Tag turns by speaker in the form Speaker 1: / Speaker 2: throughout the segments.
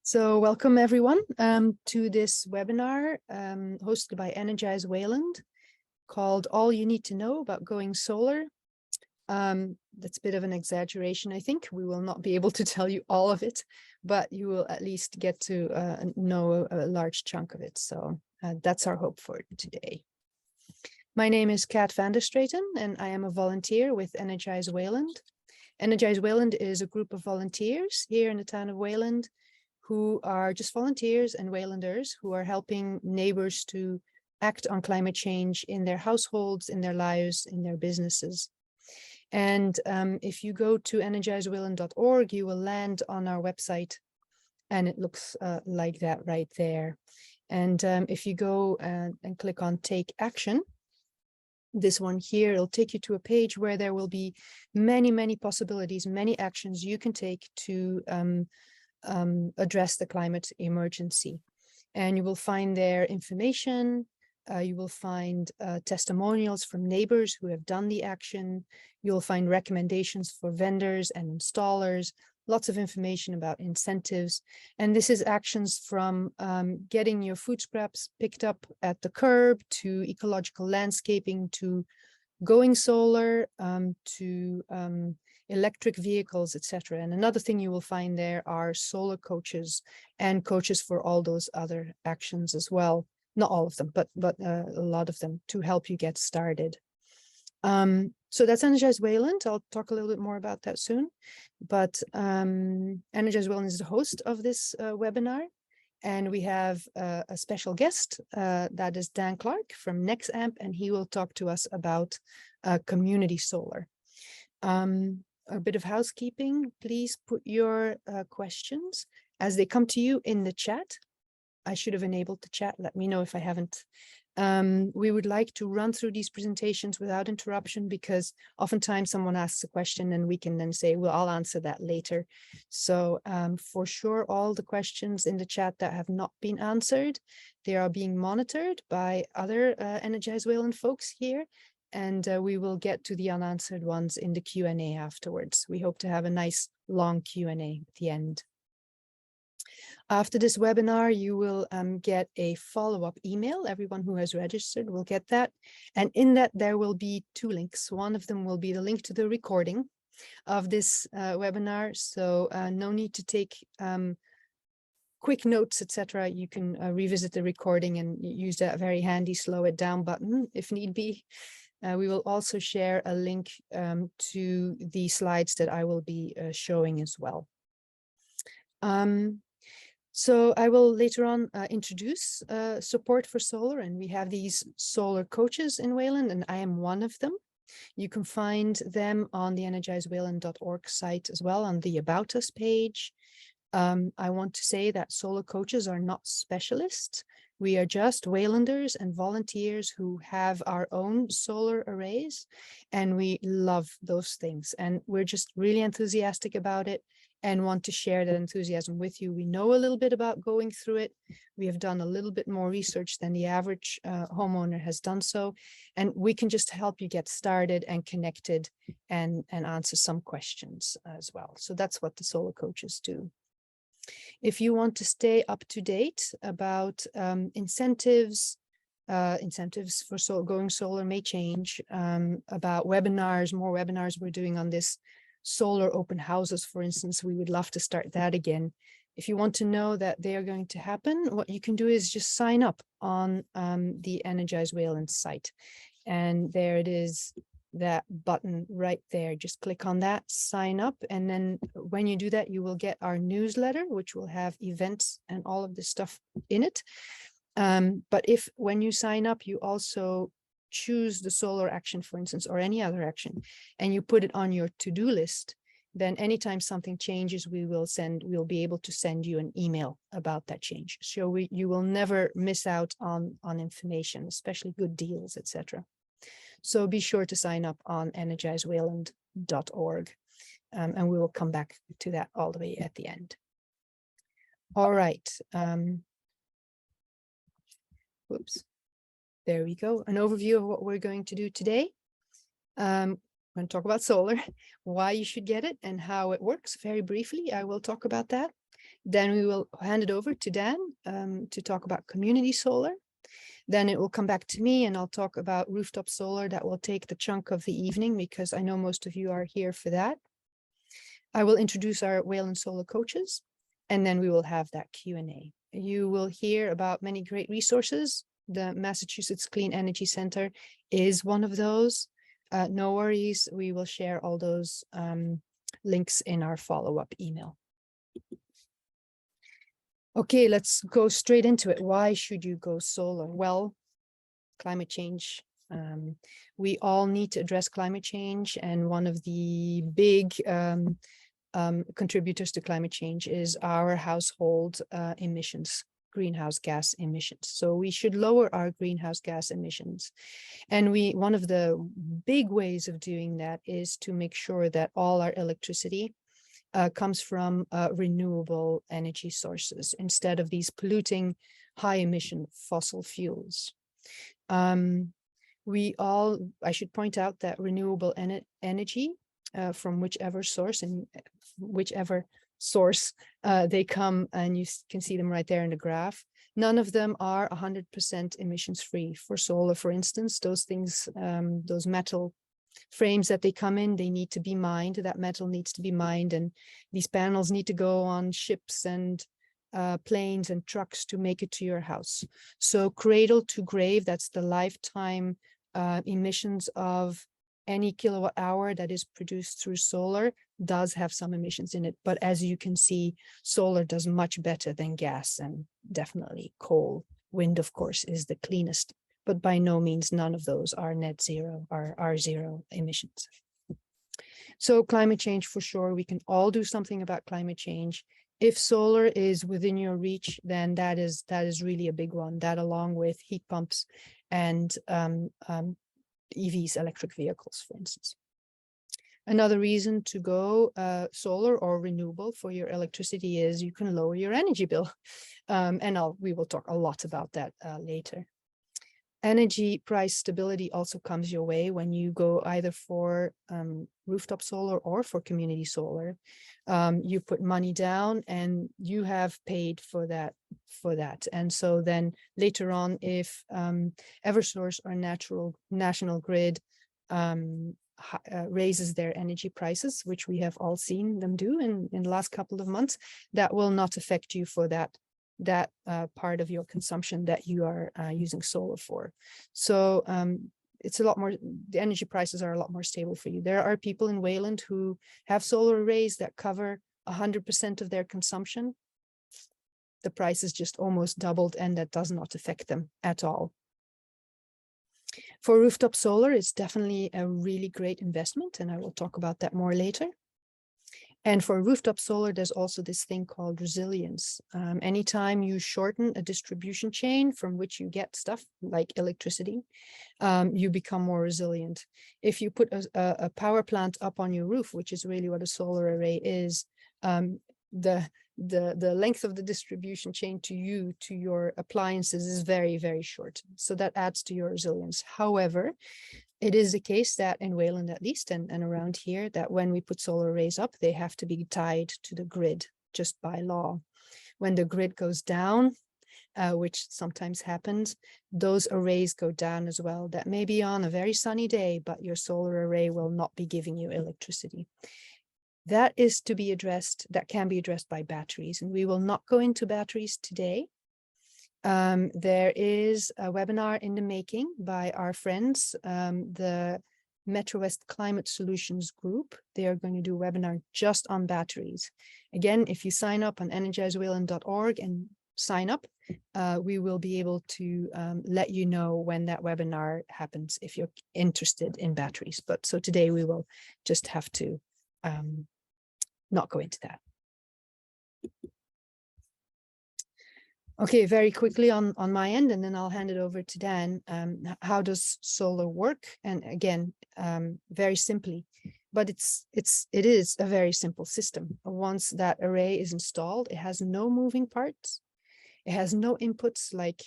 Speaker 1: So welcome everyone to this webinar hosted by Energize Wayland called All You Need to Know About Going Solar. That's a bit of an exaggeration, I think. We will not be able to tell you all of it, but you will at least get to know a large chunk of it. So that's our hope for today. My name is Kat van der Straten and I am a volunteer with Energize Wayland. Energize Wayland is a group of volunteers here in the town of Wayland who are just volunteers and Waylanders who are helping neighbors to act on climate change in their households, in their lives, in their businesses. And if you go to energizewayland.org, you will land on our website and it looks like that right there. And if you go and click on Take Action, this one here, it'll take you to a page where there will be many possibilities, many actions you can take to address the climate emergency. And you will find there information, you will find testimonials from neighbors who have done the action, you'll find recommendations for vendors and installers, lots of information about incentives. And this is actions from getting your food scraps picked up at the curb, to ecological landscaping, to going solar, to electric vehicles, etc. And another thing you will find there are solar coaches and coaches for all those other actions as well. Not all of them, but a lot of them to help you get started. So that's Energize Wayland. I'll talk a little bit more about that soon. But Energize Wayland is the host of this webinar. And we have a special guest, that is Dan Clark from Nexamp, and he will talk to us about community solar. A bit of housekeeping, please put your questions as they come to you in the chat. I should have enabled the chat, let me know if I haven't. We would like to run through these presentations without interruption because oftentimes someone asks a question and we can then say, well, I'll answer that later. So for sure, all the questions in the chat that have not been answered, they are being monitored by other Energize Wayland folks here. And we will get to the unanswered ones in the Q&A afterwards. We hope to have a nice long Q&A at the end. After this webinar, you will get a follow-up email. Everyone who has registered will get that. And in that, there will be two links. One of them will be the link to the recording of this webinar. So no need to take quick notes, etc. You can revisit the recording and use that very handy slow it down button if need be. We will also share a link to the slides that I will be showing as well. So I will later on introduce support for solar, and we have these solar coaches in Wayland, and I am one of them. You can find them on the energizewayland.org site as well, on the About Us page. I want to say that solar coaches are not specialists. We are just Waylanders and volunteers who have our own solar arrays, and we love those things. And we're just really enthusiastic about it and want to share that enthusiasm with you. We know a little bit about going through it. We have done a little bit more research than the average homeowner has done so. And we can just help you get started and connected and answer some questions as well. So that's what the solar coaches do. If you want to stay up to date about incentives for going solar may change, about webinars, more webinars we're doing on this, solar open houses, for instance, we would love to start that again. If you want to know that they are going to happen, what you can do is just sign up on the Energize Wayland site. And there it is, that button right there. Just click on that, sign up. And then when you do that, you will get our newsletter, which will have events and all of this stuff in it. But if when you sign up, you also choose the solar action, for instance, or any other action, and you put it on your to-do list, then anytime something changes, we'll be able to send you an email about that change. So you will never miss out on information, especially good deals, etc. So be sure to sign up on energizewayland.org, and we will come back to that all the way at the end. All right. Whoops. There we go. An overview of what we're going to do today. I'm going to talk about solar, why you should get it and how it works. Very briefly, I will talk about that. Then we will hand it over to Dan to talk about community solar. Then it will come back to me and I'll talk about rooftop solar. That will take the chunk of the evening because I know most of you are here for that. I will introduce our Wayland Solar coaches, and then we will have that Q&A. You will hear about many great resources. The Massachusetts Clean Energy Center is one of those. No worries, we will share all those links in our follow-up email. Okay, let's go straight into it. Why should you go solar? Well, climate change. We all need to address climate change, and one of the big contributors to climate change is our household emissions, greenhouse gas emissions. So we should lower our greenhouse gas emissions. And one of the big ways of doing that is to make sure that all our electricity comes from renewable energy sources instead of these polluting high emission fossil fuels. I should point out that renewable energy from whichever source they come, and you can see them right there in the graph. None of them are 100% emissions free. For solar, for instance, those things, those metal frames that they come in, they need to be mined. That metal needs to be mined, and these panels need to go on ships and planes and trucks to make it to your house. So cradle to grave, that's the lifetime emissions of any kilowatt hour that is produced through solar, does have some emissions in it. But as you can see, solar does much better than gas and definitely coal. Wind, of course, is the cleanest, but by no means none of those are net zero, are zero emissions. So climate change, for sure, we can all do something about climate change. If solar is within your reach, then that is really a big one. That, along with heat pumps and EVs, electric vehicles, for instance. Another reason to go solar or renewable for your electricity is you can lower your energy bill. And we will talk a lot about that later. Energy price stability also comes your way when you go either for rooftop solar or for community solar. You put money down and you have paid for that. And so then later on, if Eversource or National Grid raises their energy prices, which we have all seen them do in the last couple of months, that will not affect you for that part of your consumption that you are using solar for. So it's a lot more, the energy prices are a lot more stable for you. There are people in Wayland who have solar arrays that cover 100% of their consumption. The price is just almost doubled, and that does not affect them at all. For rooftop solar, it's definitely a really great investment, and I will talk about that more later. And for rooftop solar, there's also this thing called resilience. Anytime you shorten a distribution chain from which you get stuff like electricity, you become more resilient. If you put a power plant up on your roof, which is really what a solar array is, the length of the distribution chain to your appliances is very, very short. So that adds to your resilience. However, it is the case that in Wayland, at least, and around here, that when we put solar arrays up, they have to be tied to the grid just by law. When the grid goes down, which sometimes happens, those arrays go down as well. That may be on a very sunny day, but your solar array will not be giving you electricity. That is to be addressed, that can be addressed by batteries, and we will not go into batteries today. There is a webinar in the making by our friends, the Metro West Climate Solutions Group. They are going to do a webinar just on batteries. Again, if you sign up on energizewayland.org and sign up, we will be able to let you know when that webinar happens if you're interested in batteries. But so today we will just have to not go into that. Okay, very quickly on my end, and then I'll hand it over to Dan. How does solar work? And again, very simply, but it is a very simple system. Once that array is installed, it has no moving parts. It has no inputs like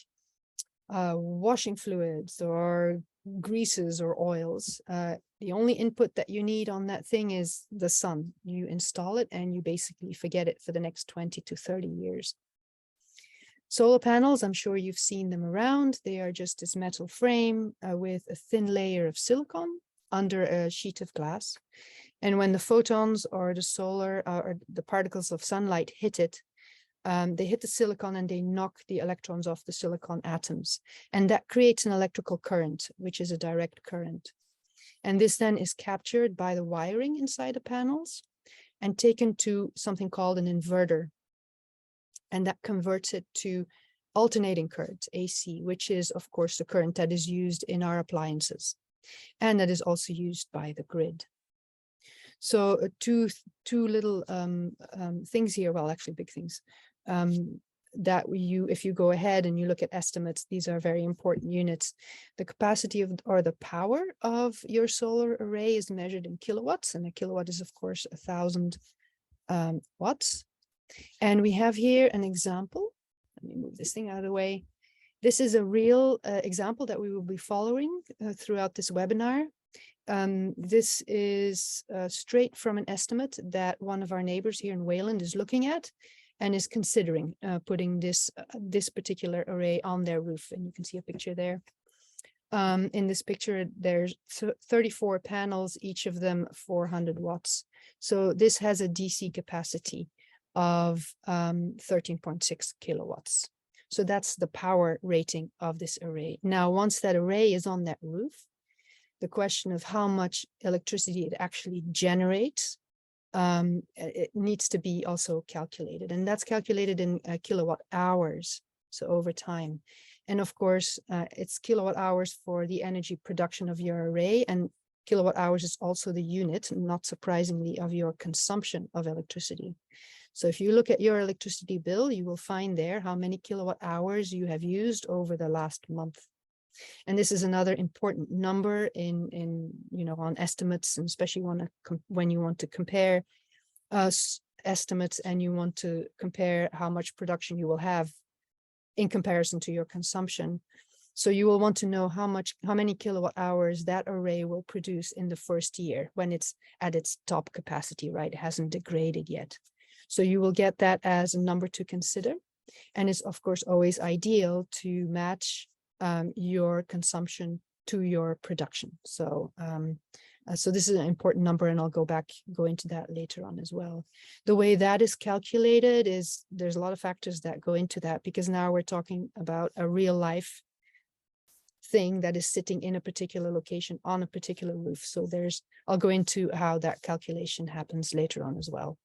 Speaker 1: washing fluids or greases or oils. The only input that you need on that thing is the sun. You install it and you basically forget it for the next 20 to 30 years. Solar panels, I'm sure you've seen them around. They are just this metal frame with a thin layer of silicon under a sheet of glass. And when the photons or the solar or the particles of sunlight hit it, they hit the silicon and they knock the electrons off the silicon atoms. And that creates an electrical current, which is a direct current. And this then is captured by the wiring inside the panels and taken to something called an inverter. And that converts it to alternating current, AC, which is, of course, the current that is used in our appliances. And that is also used by the grid. So two little things here, well, actually big things, that if you go ahead and you look at estimates, these are very important units. The capacity of, or the power of your solar array is measured in kilowatts, and a kilowatt is, of course, 1,000 watts. And we have here an example. Let me move this thing out of the way. This is a real example that we will be following throughout this webinar. This is straight from an estimate that one of our neighbors here in Wayland is looking at and is considering putting this particular array on their roof. And you can see a picture there. In this picture, there's 34 panels, each of them 400 watts. So this has a DC capacity of 13.6 kilowatts. So that's the power rating of this array. Now, once that array is on that roof, the question of how much electricity it actually generates, it needs to be also calculated. And that's calculated in kilowatt hours, so over time. And of course, it's kilowatt hours for the energy production of your array, and kilowatt hours is also the unit, not surprisingly, of your consumption of electricity. So if you look at your electricity bill, you will find there how many kilowatt hours you have used over the last month. And this is another important number in on estimates, and especially when you want to compare estimates and you want to compare how much production you will have in comparison to your consumption. So you will want to know how many kilowatt hours that array will produce in the first year when it's at its top capacity, right? It hasn't degraded yet. So you will get that as a number to consider. And it's, of course, always ideal to match your consumption to your production. So so this is an important number, and I'll go into that later on as well. The way that is calculated is there's a lot of factors that go into that, because now we're talking about a real life thing that is sitting in a particular location on a particular roof. So I'll go into how that calculation happens later on as well.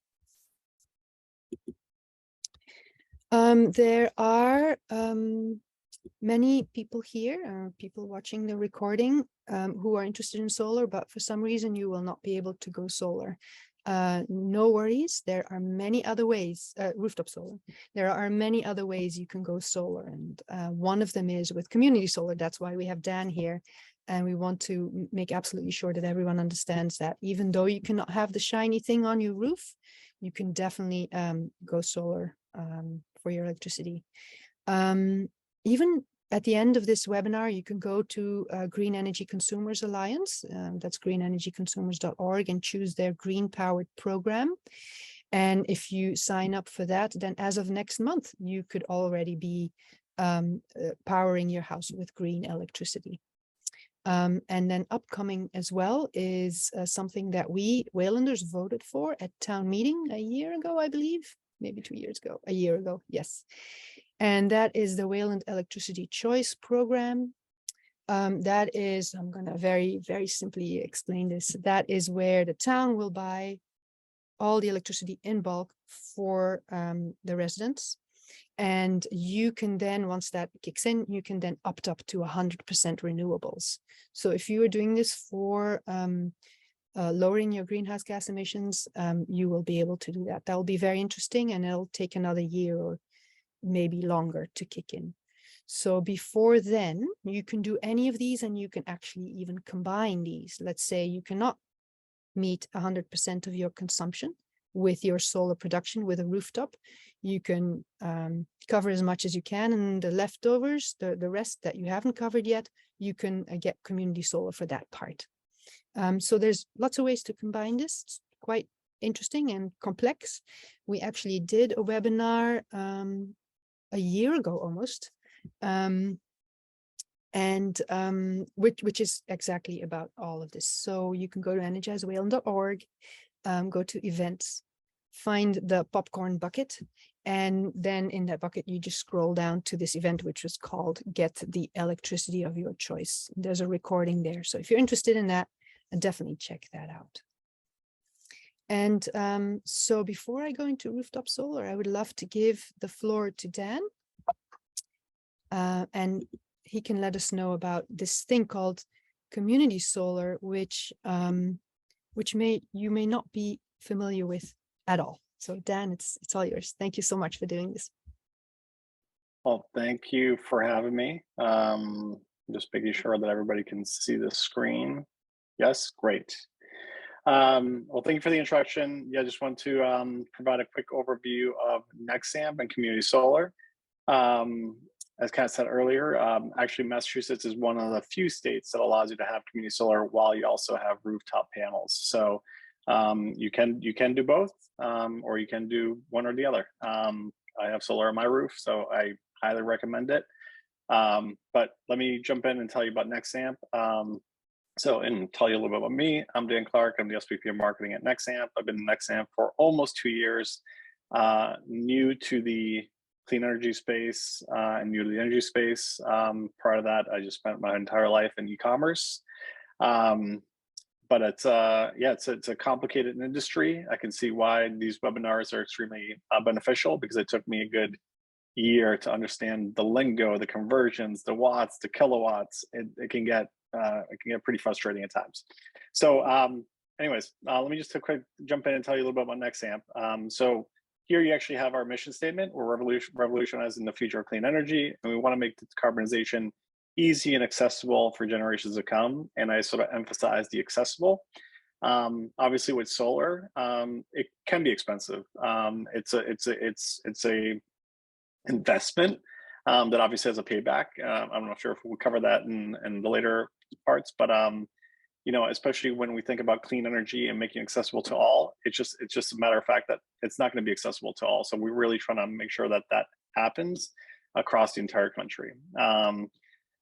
Speaker 1: There are many people here, people watching the recording, who are interested in solar, but for some reason you will not be able to go solar. No worries, there are many other ways, rooftop solar. There are many other ways you can go solar, and one of them is with community solar. That's why we have Dan here, and we want to make absolutely sure that everyone understands that even though you cannot have the shiny thing on your roof, you can definitely go solar for your electricity. Even at the end of this webinar, you can go to Green Energy Consumers Alliance, that's greenenergyconsumers.org, and choose their green powered program. And if you sign up for that, then as of next month, you could already be powering your house with green electricity. And then upcoming as well is something that we Waylanders voted for at town meeting a year ago, I believe, maybe 2 years ago, a year ago, yes. And that is the Wayland Electricity Choice Program. That is, I'm going to very, very simply explain this. That is where the town will buy all the electricity in bulk for the residents. And you can then, once that kicks in, you can then opt up to 100% renewables. So if you are doing this for lowering your greenhouse gas emissions, you will be able to do that. That will be very interesting, and it'll take another year or maybe longer to kick in. So before then, you can do any of these, and you can actually even combine these. Let's say you cannot meet 100% of your consumption, with your solar production with a rooftop. You can cover as much as you can, and the leftovers, the rest that you haven't covered yet, you can get community solar for that part. So there's lots of ways to combine this. It's quite interesting and complex. We actually did a webinar a year ago almost, which is exactly about all of this. So you can go to energizewayland.org, go to events, find the popcorn bucket, and then in that bucket you just scroll down to this event, which was called Get the Electricity of Your Choice. There's a recording there, so if you're interested in that, definitely check that out. And so before I go into rooftop solar, I would love to give the floor to Dan, and he can let us know about this thing called community solar, which you may not be familiar with at all. So Dan, it's all yours. Thank you so much for doing this.
Speaker 2: Well, thank you for having me. Just making sure that everybody can see the screen. Yes, great. Well, thank you for the introduction. Yeah, I just want to provide a quick overview of Nexamp and community solar. As Kat said earlier, actually Massachusetts is one of the few states that allows you to have community solar while you also have rooftop panels. So you can do both, or you can do one or the other. I have solar on my roof, so I highly recommend it. But let me jump in and tell you about Nexamp. And tell you a little bit about me. I'm Dan Clark. I'm the SVP of Marketing at Nexamp. I've been in Nexamp for almost 2 years, new to the clean energy space and new to the energy space. Prior to that, I just spent my entire life in e-commerce. But it's a complicated industry. I can see why these webinars are extremely beneficial, because it took me a good year to understand the lingo, the conversions, the watts, the kilowatts. It can get pretty frustrating at times. So anyways, let me just quick jump in and tell you a little bit about Nexamp. So here you actually have our mission statement. We're revolutionizing the future of clean energy, and we want to make decarbonization easy and accessible for generations to come. And I sort of emphasize the accessible. Obviously with solar, it can be expensive. It's a investment that obviously has a payback. I'm not sure if we'll cover that in the later parts, but you know, especially when we think about clean energy and making it accessible to all, it's just a matter of fact that it's not going to be accessible to all. So we're really trying to make sure that that happens across the entire country.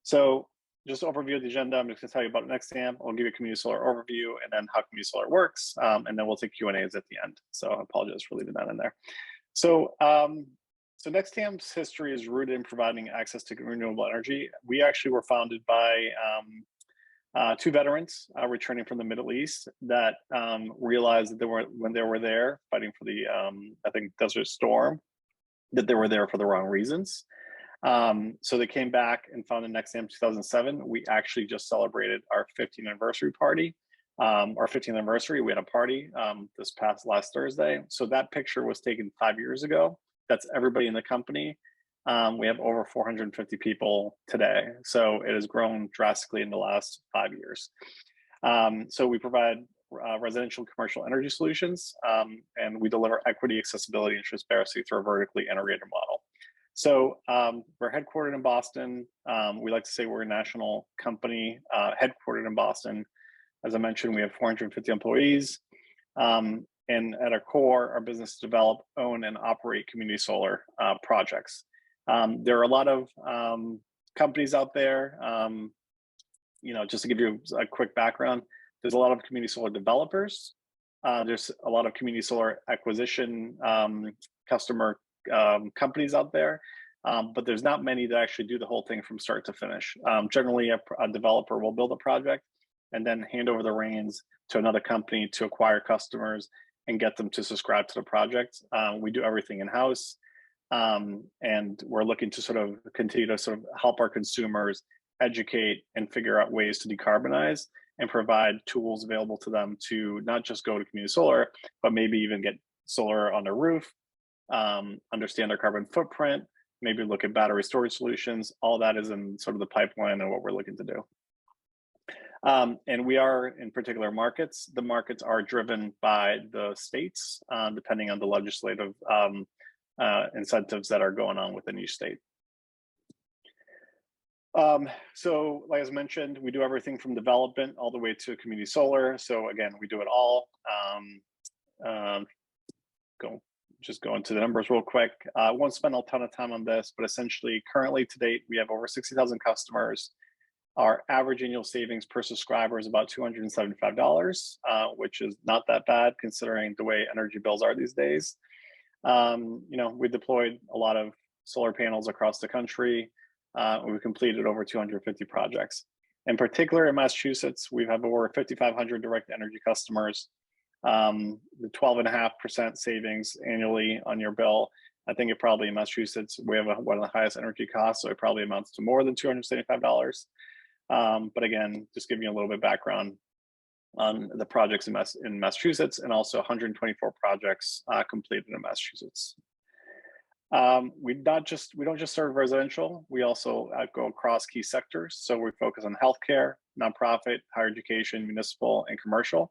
Speaker 2: So just overview of the agenda. I'm just going to tell you about Nexamp. I'll give you a community solar overview and then how community solar works, and then we'll take Q&As at the end. So I apologize for leaving that in there. So Nexamp's history is rooted in providing access to renewable energy. We actually were founded by two veterans returning from the Middle East that realized that when they were there fighting for the, I think, Desert Storm, that they were there for the wrong reasons. So they came back and founded Nexamp in 2007. We actually just celebrated our 15th anniversary party. Our 15th anniversary, we had a party last Thursday. So that picture was taken 5 years ago. That's everybody in the company. We have over 450 people today. So it has grown drastically in the last 5 years. So we provide residential and commercial energy solutions, and we deliver equity, accessibility, and transparency through a vertically integrated model. So we're headquartered in Boston. We like to say we're a national company headquartered in Boston. As I mentioned, we have 450 employees. And at our core, our business is develop, own, and operate community solar projects. There are a lot of companies out there. You know, just to give you a quick background, there's a lot of community solar developers. There's a lot of community solar acquisition customer companies out there, but there's not many that actually do the whole thing from start to finish. Generally, a developer will build a project and then hand over the reins to another company to acquire customers and get them to subscribe to the project. We do everything in-house, and we're looking to sort of continue to sort of help our consumers educate and figure out ways to decarbonize and provide tools available to them to not just go to community solar, but maybe even get solar on their roof, understand their carbon footprint, maybe look at battery storage solutions. All that is in sort of the pipeline and what we're looking to do. And we are in particular markets. The markets are driven by the states, depending on the legislative incentives that are going on within each state. So like I mentioned, we do everything from development all the way to community solar. So again, we do it all. Just go into the numbers real quick. I won't spend a ton of time on this, but essentially currently to date, we have over 60,000 customers. Our average annual savings per subscriber is about $275, which is not that bad considering the way energy bills are these days. We deployed a lot of solar panels across the country. We've completed over 250 projects. In particular, in Massachusetts, we have over 5,500 direct energy customers. The 12.5% savings annually on your bill. I think it probably in Massachusetts, we have one of the highest energy costs, so it probably amounts to more than $275. But again, just giving you a little bit of background on the projects in Massachusetts, and also 124 projects completed in Massachusetts. We don't just serve residential, we also go across key sectors. So we focus on healthcare, nonprofit, higher education, municipal, and commercial.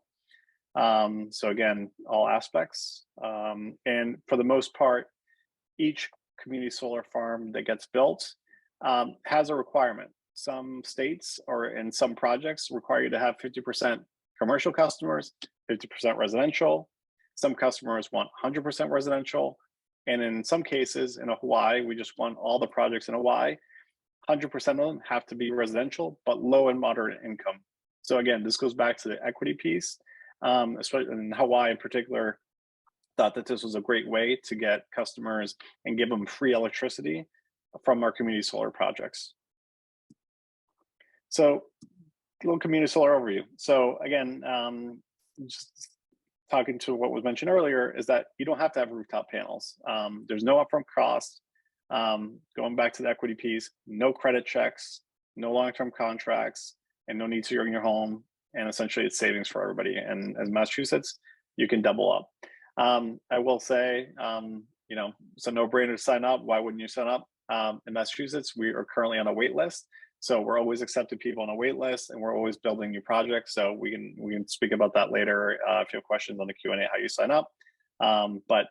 Speaker 2: So again, all aspects. And for the most part, each community solar farm that gets built has a requirement. Some states or in some projects require you to have 50% commercial customers, 50% residential. Some customers want 100% residential. And in some cases, in Hawaii, we just want all the projects in Hawaii. 100% of them have to be residential, but low and moderate income. So again, this goes back to the equity piece. Especially in Hawaii in particular, thought that this was a great way to get customers and give them free electricity from our community solar projects. So a little community solar overview. So again, just talking to what was mentioned earlier is that you don't have to have rooftop panels. There's no upfront cost. Going back to the equity piece, no credit checks, no long-term contracts, and no need to own your home. And essentially it's savings for everybody. And as Massachusetts, you can double up. I will say, it's a no-brainer to sign up. Why wouldn't you sign up? In Massachusetts, we are currently on a wait list. So we're always accepting people on a wait list, and we're always building new projects. So we can speak about that later if you have questions on the Q&A how you sign up. But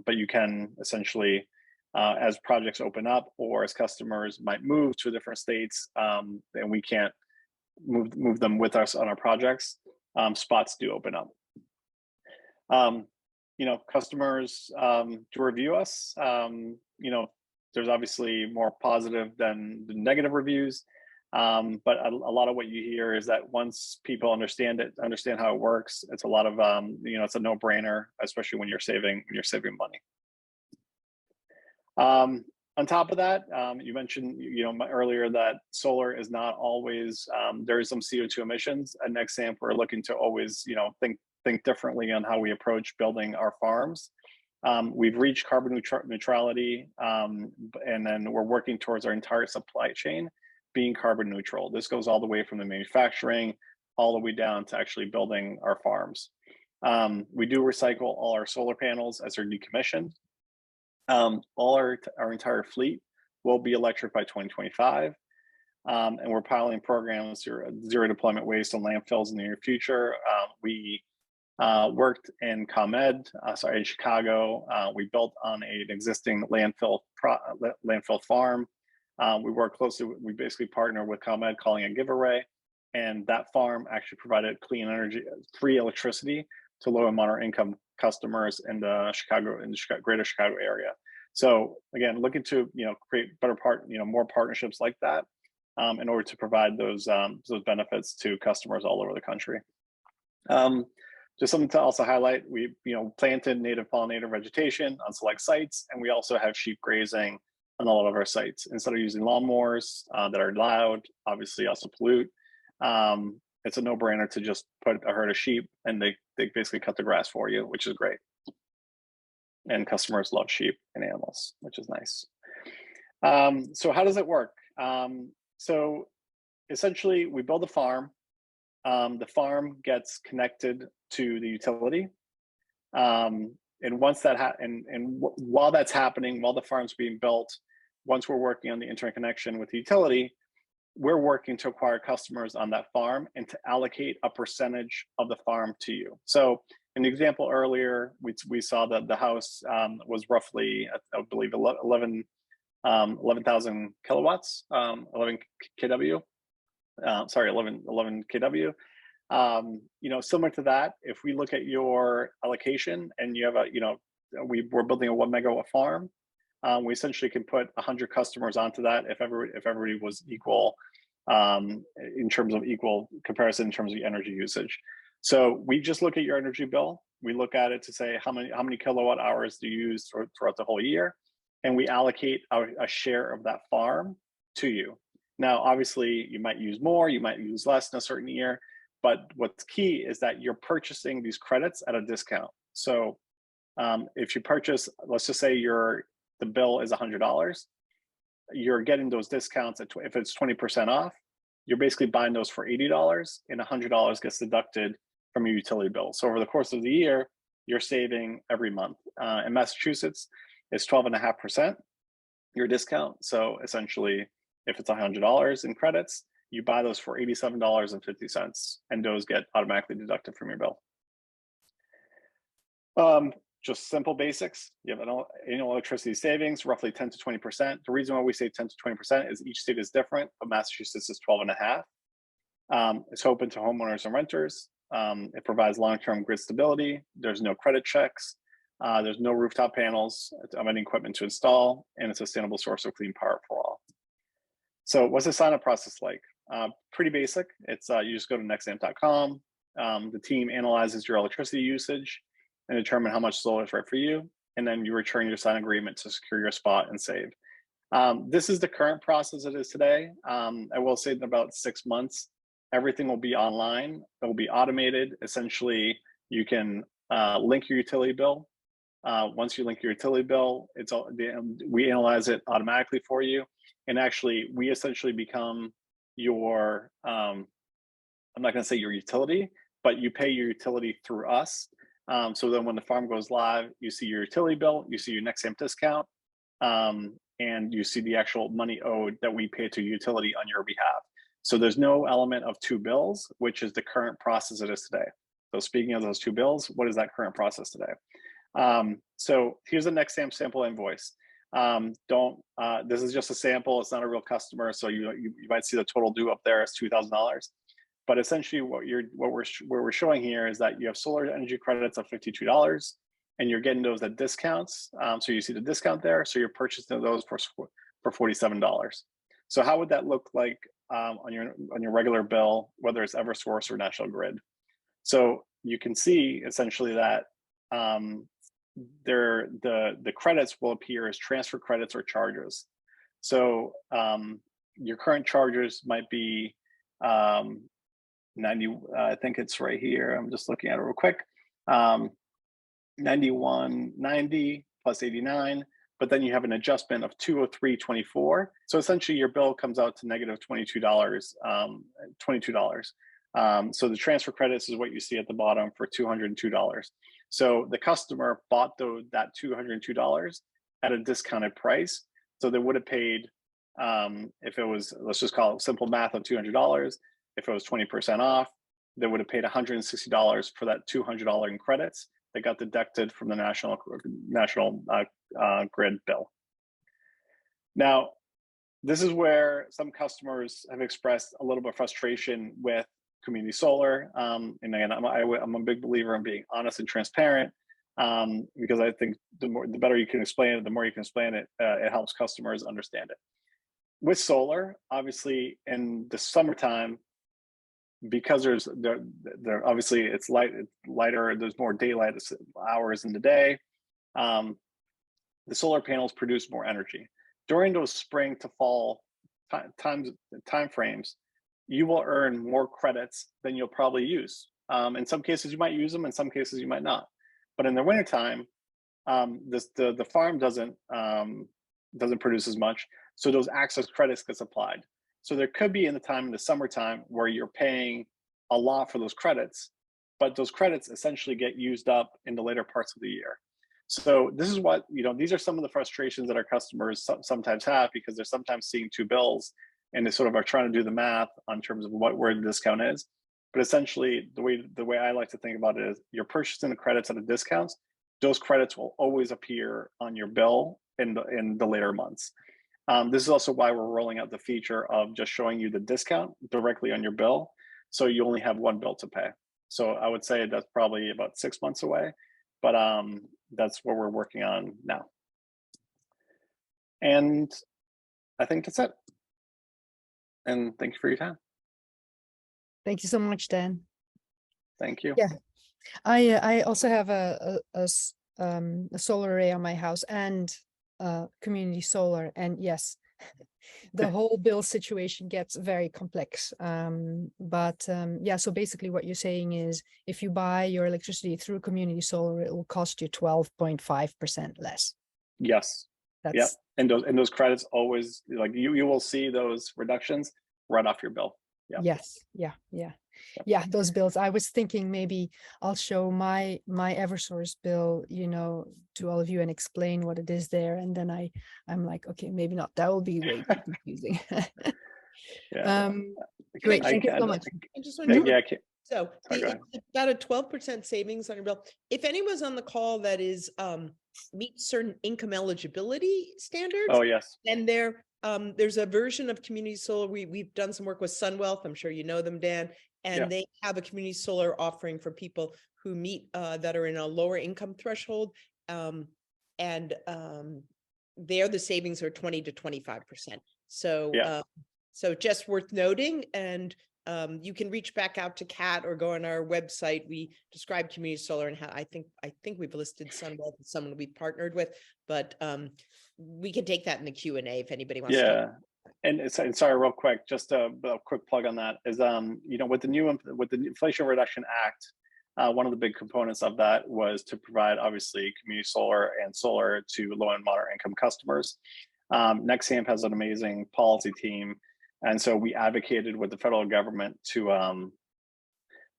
Speaker 2: you can essentially, as projects open up or as customers might move to different states, and we can't move them with us on our projects, spots do open up. Customers to review us, there's obviously more positive than the negative reviews. But a lot of what you hear is that once people understand how it works, it's a lot of, it's a no-brainer, especially when you're saving money. On top of that, you mentioned, earlier that solar is not always, there is some CO2 emissions. At Nexamp, we're looking to always, think differently on how we approach building our farms. We've reached carbon neutrality, and then we're working towards our entire supply chain being carbon neutral. This goes all the way from the manufacturing, all the way down to actually building our farms. We do recycle all our solar panels as they're decommissioned. All our entire fleet will be electric by 2025. And we're piloting programs zero deployment waste on landfills in the near future. We worked in in Chicago. We built on an existing landfill farm. We work closely, we basically partner with ComEd, calling a giveaway. And that farm actually provided clean energy, free electricity to low and moderate income customers in the greater Chicago area. So again, looking to create more partnerships like that in order to provide those benefits to customers all over the country. Just something to also highlight: we planted native pollinator vegetation on select sites, and we also have sheep grazing on a lot of our sites. Instead of using lawnmowers that are loud, obviously also pollute, it's a no-brainer to just put a herd of sheep and they basically cut the grass for you, which is great. And customers love sheep and animals, which is nice. So how does it work? So essentially we build a farm. The farm gets connected to the utility. And once that while that's happening, while the farm's being built, once we're working on the interconnection with the utility, we're working to acquire customers on that farm and to allocate a percentage of the farm to you. So in the example earlier, we saw that the house was roughly, I believe, 11,000 kilowatts, 11 kW. Sorry, 11 kW. Similar to that, if we look at your allocation and you have we're building a 1 megawatt farm, we essentially can put 100 customers onto that if everybody was equal in terms of equal comparison in terms of energy usage. So we just look at your energy bill. We look at it to say how many kilowatt hours do you use throughout the whole year, and we allocate a share of that farm to you. Now, obviously, you might use more, you might use less in a certain year, but what's key is that you're purchasing these credits at a discount. So if you purchase, let's just say the bill is $100, you're getting those discounts if it's 20% off, you're basically buying those for $80 and $100 gets deducted from your utility bill. So over the course of the year, you're saving every month. In Massachusetts, it's 12.5% your discount. So essentially, if it's $100 in credits, you buy those for $87.50, and those get automatically deducted from your bill. Just simple basics. You have an annual electricity savings, roughly 10 to 20%. The reason why we say 10 to 20% is each state is different, but Massachusetts is 12.5. It's open to homeowners and renters. It provides long-term grid stability. There's no credit checks. There's no rooftop panels of any equipment to install, and a sustainable source of clean power for all. So what's the sign-up process like? Pretty basic. It's you just go to nexamp.com. The team analyzes your electricity usage and determine how much solar is right for you, and then you return your signed agreement to secure your spot and save. This is the current process it is today. I will say in about 6 months, everything will be online. It will be automated. Essentially, you can link your utility bill. Once you link your utility bill, we analyze it automatically for you. And actually, we essentially become your, I'm not going to say your utility, but you pay your utility through us. So then when the farm goes live, you see your utility bill, you see your Nexamp discount, and you see the actual money owed that we pay to utility on your behalf. So there's no element of two bills, which is the current process it is today. So speaking of those two bills, what is that current process today? So here's a Nexamp sample invoice. This is just a sample. It's not a real customer. So you might see the total due up there as $2,000. But essentially what we're showing here is that you have solar energy credits of $52 and you're getting those at discounts. So you see the discount there. So you're purchasing those for $47. So how would that look like on your regular bill, whether it's Eversource or National Grid? So you can see essentially that the credits will appear as transfer credits or charges. So your current charges might be 90, I think it's right here. I'm just looking at it real quick. 91.90 plus 89, but then you have an adjustment of 203.24. So essentially your bill comes out to negative $22. So the transfer credits is what you see at the bottom for $202. So the customer bought that $202 at a discounted price. So they would have paid, if it was, let's just call it simple math of $200, if it was 20% off, they would have paid $160 for that $200 in credits that got deducted from the national grid bill. Now, this is where some customers have expressed a little bit of frustration with community solar. And again, I'm a big believer in being honest and transparent, because I think the better you can explain it, the more you can explain it, it helps customers understand it. With solar, obviously in the summertime, because obviously it's lighter, there's more daylight hours in the day, the solar panels produce more energy. During those spring to fall time frames, you will earn more credits than you'll probably use. In some cases you might use them, in some cases you might not. But in the wintertime, the farm doesn't produce as much, so those access credits get applied. So there could be in the summertime where you're paying a lot for those credits, but those credits essentially get used up in the later parts of the year. So this is what, these are some of the frustrations that our customers sometimes have, because they're sometimes seeing two bills and they sort of are trying to do the math on terms of where the discount is. But essentially, the way I like to think about it is you're purchasing the credits at a discount. Those credits will always appear on your bill in the later months. This is also why we're rolling out the feature of just showing you the discount directly on your bill, so you only have one bill to pay. So I would say that's probably about 6 months away, but that's what we're working on now. And I think that's it. And thank you for your time.
Speaker 1: Thank you so much, Dan.
Speaker 2: Thank you.
Speaker 1: Yeah, I also have a solar array on my house and community solar, and yes, the whole bill situation gets very complex. Yeah, so basically what you're saying is if you buy your electricity through community solar, it will cost you 12.5% less.
Speaker 2: Yes.
Speaker 1: That's
Speaker 2: Yep. And those credits always, like you will see those reductions right off your bill. Yep.
Speaker 1: Yes. Yeah, those bills. I was thinking maybe I'll show my Eversource bill, to all of you and explain what it is there. And then I'm like, okay, maybe not. That will be way too confusing.
Speaker 2: Yeah.
Speaker 1: Great. Thank you so much.
Speaker 3: I just want to.
Speaker 2: Yeah.
Speaker 3: So it's about a 12% savings on your bill. If anyone's on the call that is meets certain income eligibility standards,
Speaker 2: Oh yes.
Speaker 3: then there's a version of community solar. We've done some work with Sunwealth. I'm sure you know them, Dan, and they have a community solar offering for people who meet that are in a lower income threshold. There the savings are 20 to 25%. So so just worth noting. And you can reach back out to Kat or go on our website. We describe community solar and how I think we've listed Sunwealth as someone we partnered with, but we can take that in the Q&A if anybody wants to.
Speaker 2: And sorry, real quick, just a quick plug on that is, with the Inflation Reduction Act, one of the big components of that was to provide obviously community solar and solar to low and moderate income customers. Nexamp has an amazing policy team. And so we advocated with the federal government to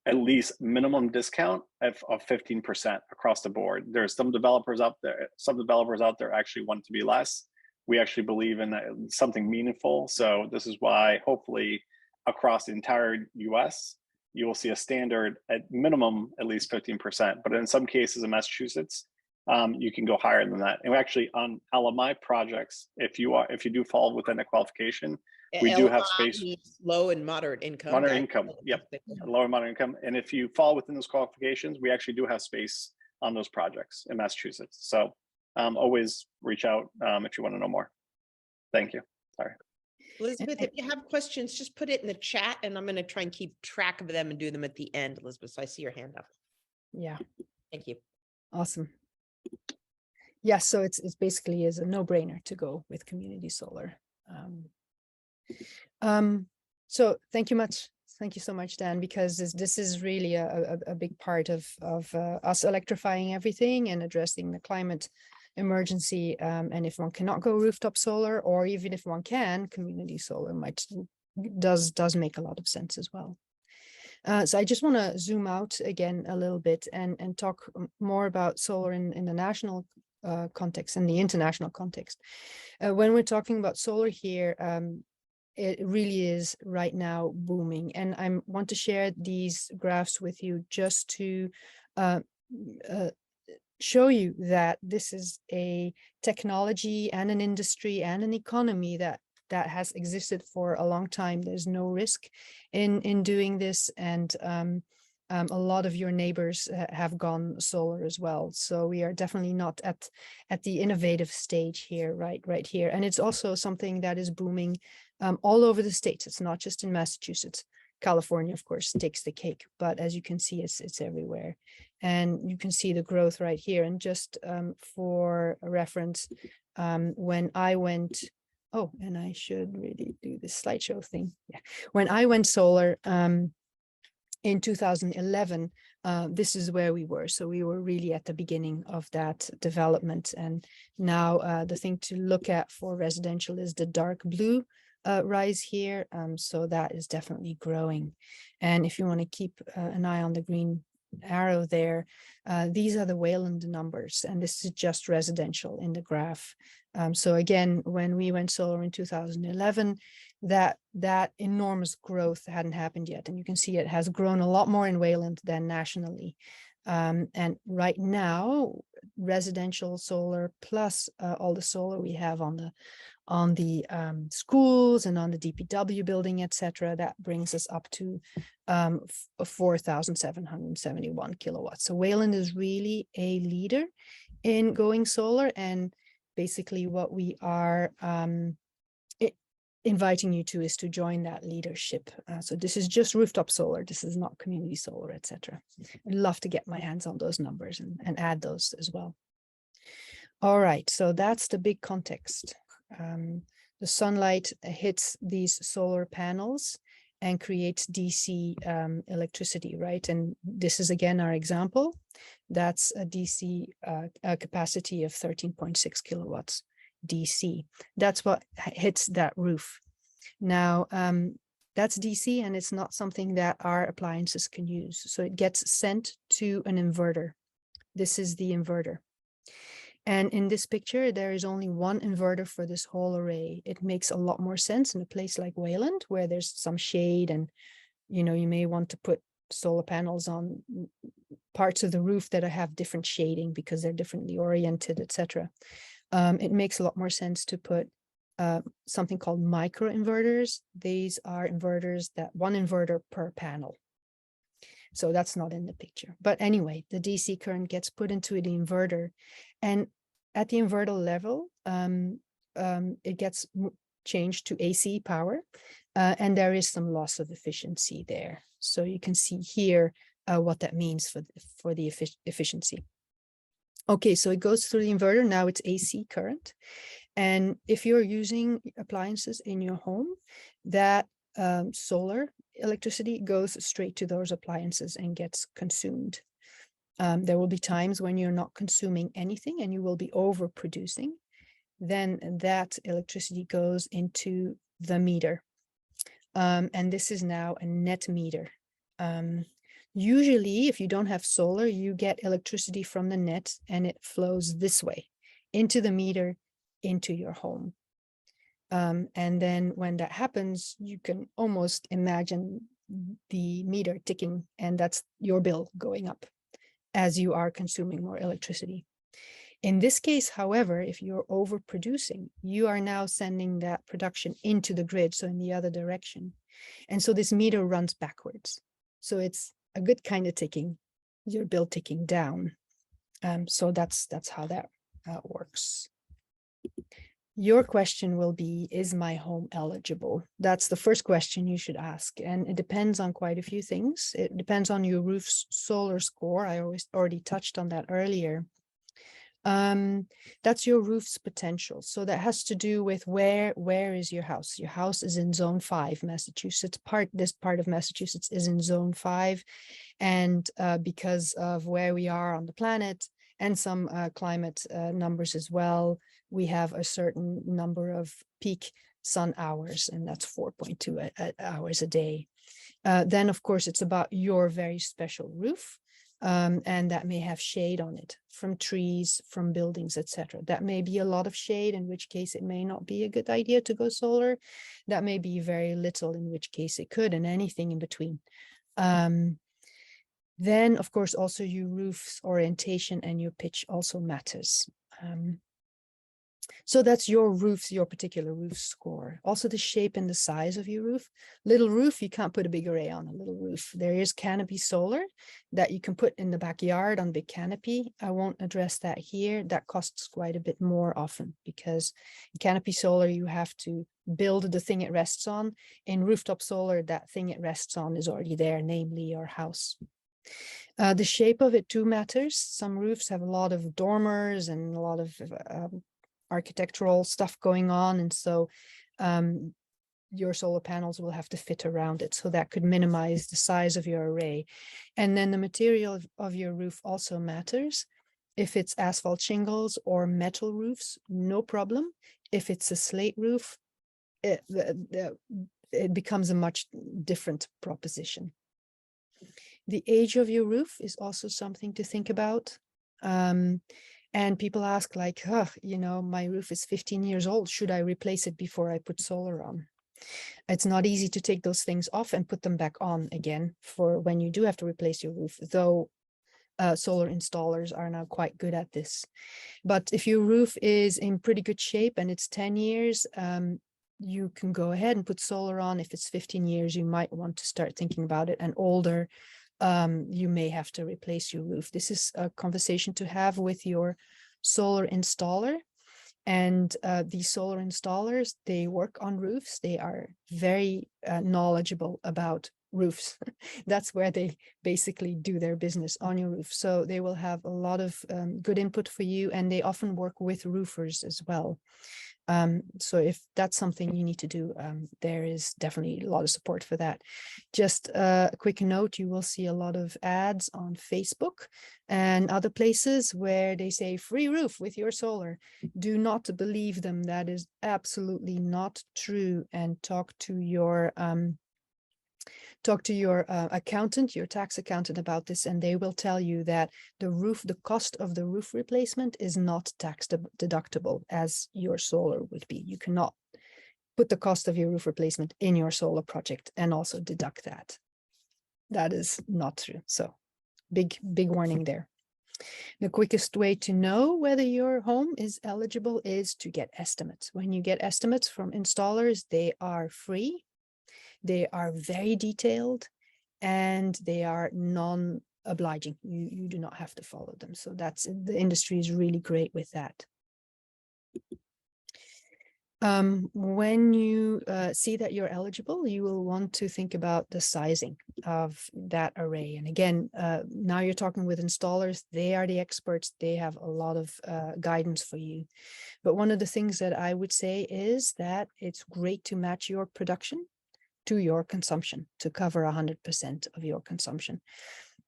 Speaker 2: at least minimum discount of 15% across the board. There's some developers out there actually want it to be less. We actually believe in something meaningful. So this is why hopefully across the entire US, you will see a standard at minimum, at least 15%. But in some cases in Massachusetts, you can go higher than that. And actually on all of my projects, if you do fall within a qualification, we do have space.
Speaker 3: Low and moderate income.
Speaker 2: Moderate income, yep. Low and moderate income. And if you fall within those qualifications, we actually do have space on those projects in Massachusetts. So always reach out if you want to know more. Thank you. Sorry.
Speaker 3: Elizabeth, if you have questions, just put it in the chat and I'm going to try and keep track of them and do them at the end, Elizabeth. So I see your hand up.
Speaker 1: Yeah.
Speaker 3: Thank you.
Speaker 1: Awesome. Yeah, so it's basically is a no-brainer to go with community solar. So thank you so much, Dan, because this is really a big part of us electrifying everything and addressing the climate emergency. And if one cannot go rooftop solar, or even if one can, community solar does make a lot of sense as well. So I just want to zoom out again a little bit and talk more about solar in the national context and the international context. When we're talking about solar here, it really is right now booming. And I want to share these graphs with you just to show you that this is a technology and an industry and an economy that has existed for a long time. There's no risk in doing this. And a lot of your neighbors have gone solar as well. So we are definitely not at the innovative stage here, right here. And it's also something that is booming all over the states. It's not just in Massachusetts. California, of course, takes the cake, but as you can see, it's everywhere. And you can see the growth right here. And just for a reference, when I went, oh, and I should really do this slideshow thing. Yeah, when I went solar, in 2011, this is where we were. So we were really at the beginning of that development. And now the thing to look at for residential is the dark blue rise here. So that is definitely growing. And if you want to keep an eye on the green arrow there, these are the Wayland numbers, and this is just residential in the graph. So again, when we went solar in 2011, that enormous growth hadn't happened yet. And you can see it has grown a lot more in Wayland than nationally. And right now, residential solar plus all the solar we have on the schools and on the DPW building, etc., that brings us up to 4,771 kilowatts. So Wayland is really a leader in going solar, and basically what we are inviting you to is to join that leadership. So this is just rooftop solar. This is not community solar, etc. I'd love to get my hands on those numbers and add those as well. All right, so that's the big context. The sunlight hits these solar panels and creates DC electricity, right? And this is again our example. That's a DC capacity of 13.6 kilowatts DC. That's what hits that roof. Now, that's DC, and it's not something that our appliances can use. So it gets sent to an inverter. This is the inverter. And in this picture, there is only one inverter for this whole array. It makes a lot more sense in a place like Wayland, where there's some shade and, you know, you may want to put solar panels on parts of the roof that have different shading because they're differently oriented, etc. It makes a lot more sense to put something called micro inverters. These are inverters that one inverter per panel. So that's not in the picture. But anyway, the DC current gets put into the inverter, and at the inverter level, it gets changed to AC power, and there is some loss of efficiency there. So you can see here what that means for the efficiency. Okay, so it goes through the inverter. Now it's AC current. And if you're using appliances in your home, that solar electricity goes straight to those appliances and gets consumed. There will be times when you're not consuming anything and you will be overproducing. Then that electricity goes into the meter. And this is now a net meter. Usually, if you don't have solar, you get electricity from the net and it flows this way into the meter, into your home. And then when that happens, you can almost imagine the meter ticking, and that's your bill going up as you are consuming more electricity. In this case, however, if you're overproducing, you are now sending that production into the grid, so in the other direction. And so this meter runs backwards. So it's a good kind of ticking, your bill ticking down. So that's how that works. Your question will be, is my home eligible? That's the first question you should ask. And it depends on quite a few things. It depends on your roof's solar score. I already touched on that earlier. That's your roof's potential. So that has to do with where is your house? Your house is in zone 5, Massachusetts. This part of Massachusetts is in zone 5. And because of where we are on the planet and some climate numbers as well, we have a certain number of peak sun hours, and that's 4.2 hours a day. Then, of course, it's about your very special roof. And that may have shade on it from trees, from buildings, etc. That may be a lot of shade, in which case it may not be a good idea to go solar. That may be very little, in which case it could, and anything in between. Then, of course, also your roof's orientation and your pitch also matters. So that's your particular roof score. Also the shape and the size of your roof. Little roof, you can't put a big array on a little roof. There is canopy solar that you can put in the backyard on big canopy. I won't address that here. That costs quite a bit more often, because in canopy solar, you have to build the thing it rests on. In rooftop solar, that thing it rests on is already there, namely your house. The shape of it too matters. Some roofs have a lot of dormers and a lot of architectural stuff going on, and so your solar panels will have to fit around it, so that could minimize the size of your array. And then the material of your roof also matters. If it's asphalt shingles or metal roofs, no problem. If it's a slate roof, it becomes a much different proposition. The age of your roof is also something to think about. And people ask like, oh, you know, my roof is 15 years old. Should I replace it before I put solar on? It's not easy to take those things off and put them back on again for when you do have to replace your roof, though solar installers are now quite good at this. But if your roof is in pretty good shape and it's 10 years, you can go ahead and put solar on. If it's 15 years, you might want to start thinking about it. And older, you may have to replace your roof. This is a conversation to have with your solar installer. And these solar installers, they work on roofs. They are very knowledgeable about roofs. That's where they basically do their business, on your roof. So they will have a lot of good input for you, and they often work with roofers as well. So if that's something you need to do, there is definitely a lot of support for that. Just a quick note, you will see a lot of ads on Facebook and other places where they say free roof with your solar. Do not believe them. That is absolutely not true. And talk to your accountant, your tax accountant, about this, and they will tell you that the cost of the roof replacement is not tax deductible as your solar would be. You cannot put the cost of your roof replacement in your solar project and also deduct that. That is not true. So big warning there. The quickest way to know whether your home is eligible is to get estimates. When you get estimates from installers, they are free. They are very detailed, and they are non-obliging. You do not have to follow them. So the industry is really great with that. When you see that you're eligible, you will want to think about the sizing of that array. And again, now you're talking with installers. They are the experts. They have a lot of guidance for you. But one of the things that I would say is that it's great to match your production to your consumption, to cover 100% of your consumption.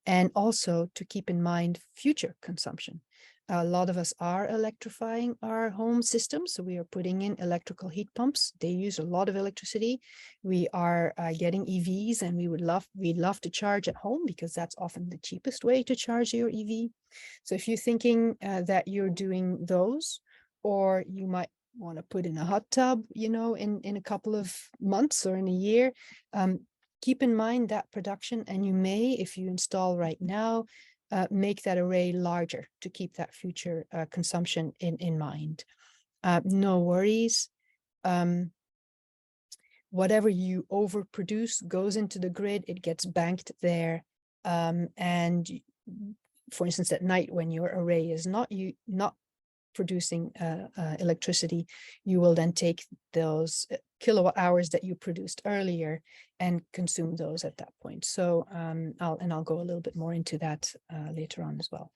Speaker 1: And also to keep in mind future consumption. A lot of us are electrifying our home systems. So we are putting in electrical heat pumps. They use a lot of electricity. We are getting EVs, and we'd love to charge at home, because that's often the cheapest way to charge your EV. So if you're thinking that you're doing those, or you might want to put in a hot tub, you know, in a couple of months or in a year, keep in mind that production, and you may, if you install right now, make that array larger to keep that future consumption in mind. No worries. Whatever you overproduce goes into the grid, it gets banked there. And for instance, at night, when your array is not producing electricity, you will then take those kilowatt hours that you produced earlier and consume those at that point. So I'll go a little bit more into that later on as well.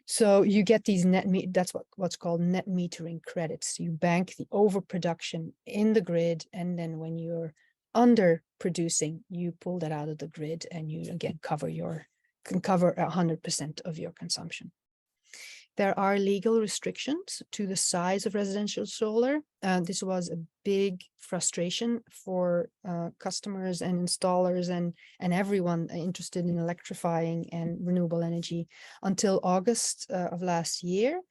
Speaker 1: So you get these that's what's called net metering credits. You bank the overproduction in the grid, and then when you're under producing, you pull that out of the grid, and you again can cover 100% of your consumption. There are legal restrictions to the size of residential solar. This was a big frustration for customers and installers and everyone interested in electrifying and renewable energy until August of last year.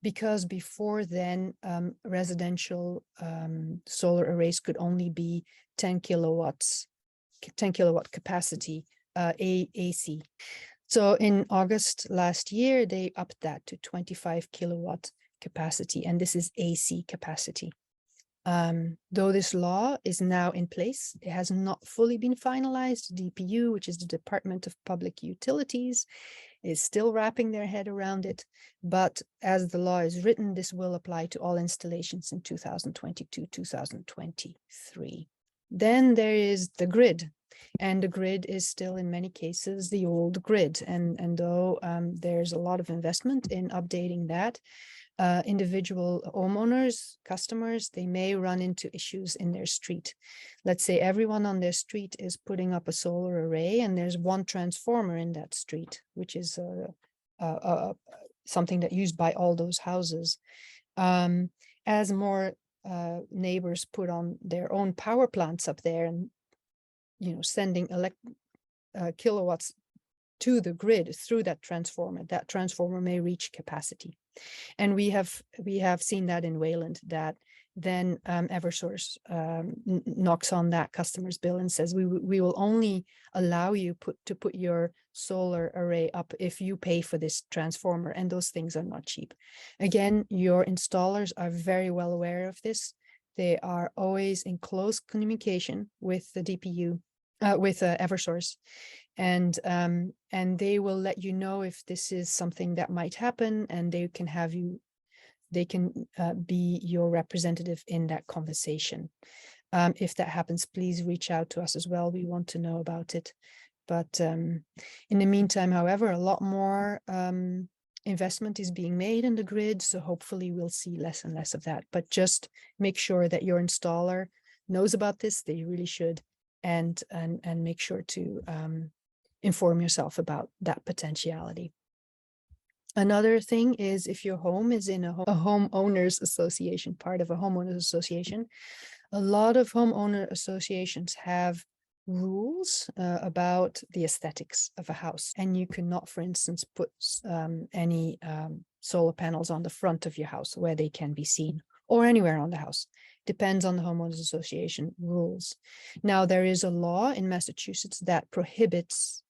Speaker 1: Because before then, residential solar arrays could only be 10 kilowatt capacity AC. So in August last year, they upped that to 25 kilowatt capacity, and this is AC capacity. Though this law is now in place, it has not fully been finalized. DPU, which is the Department of Public Utilities, is still wrapping their head around it. But as the law is written, this will apply to all installations in 2022, 2023. Then there is the grid. And the grid is still in many cases the old grid. And though there's a lot of investment in updating that, individual homeowners, customers, they may run into issues in their street. Let's say everyone on their street is putting up a solar array, and there's one transformer in that street, which is something that's used by all those houses. As more neighbors put on their own power plants up there, and sending kilowatts to the grid through that transformer may reach capacity. And we have seen that in Wayland, that then Eversource knocks on that customer's bill and says, we will only allow you to put your solar array up if you pay for this transformer, and those things are not cheap. Again, your installers are very well aware of this. They are always in close communication with the DPU, with Eversource, and they will let you know if this is something that might happen, and they can have you, they can be your representative in that conversation. If that happens, please reach out to us as well. We want to know about it. But in the meantime, however, a lot more investment is being made in the grid, so hopefully we'll see less and less of that. But just make sure that your installer knows about this. They really should, and make sure to inform yourself about that potentiality. Another thing is, if your home is in a homeowners association, part of a homeowners association, a lot of homeowner associations have rules about the aesthetics of a house. And you cannot, for instance, put any solar panels on the front of your house where they can be seen, or anywhere on the house. Depends on the homeowners association rules. Now, there is a law in Massachusetts that prohibits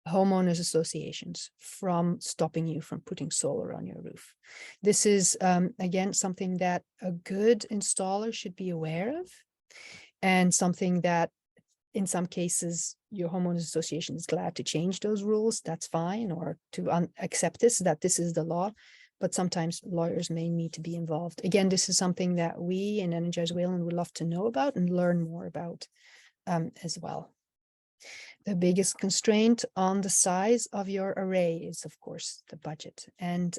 Speaker 1: homeowners associations from stopping you from putting solar on your roof. This is, again, something that a good installer should be aware of, and something that in some cases your homeowners association is glad to change those rules. That's fine, or to accept this, that this is the law. But sometimes lawyers may need to be involved. Again, this is something that we in Energize Wayland would love to know about and learn more about as well. The biggest constraint on the size of your array is, of course, the budget. And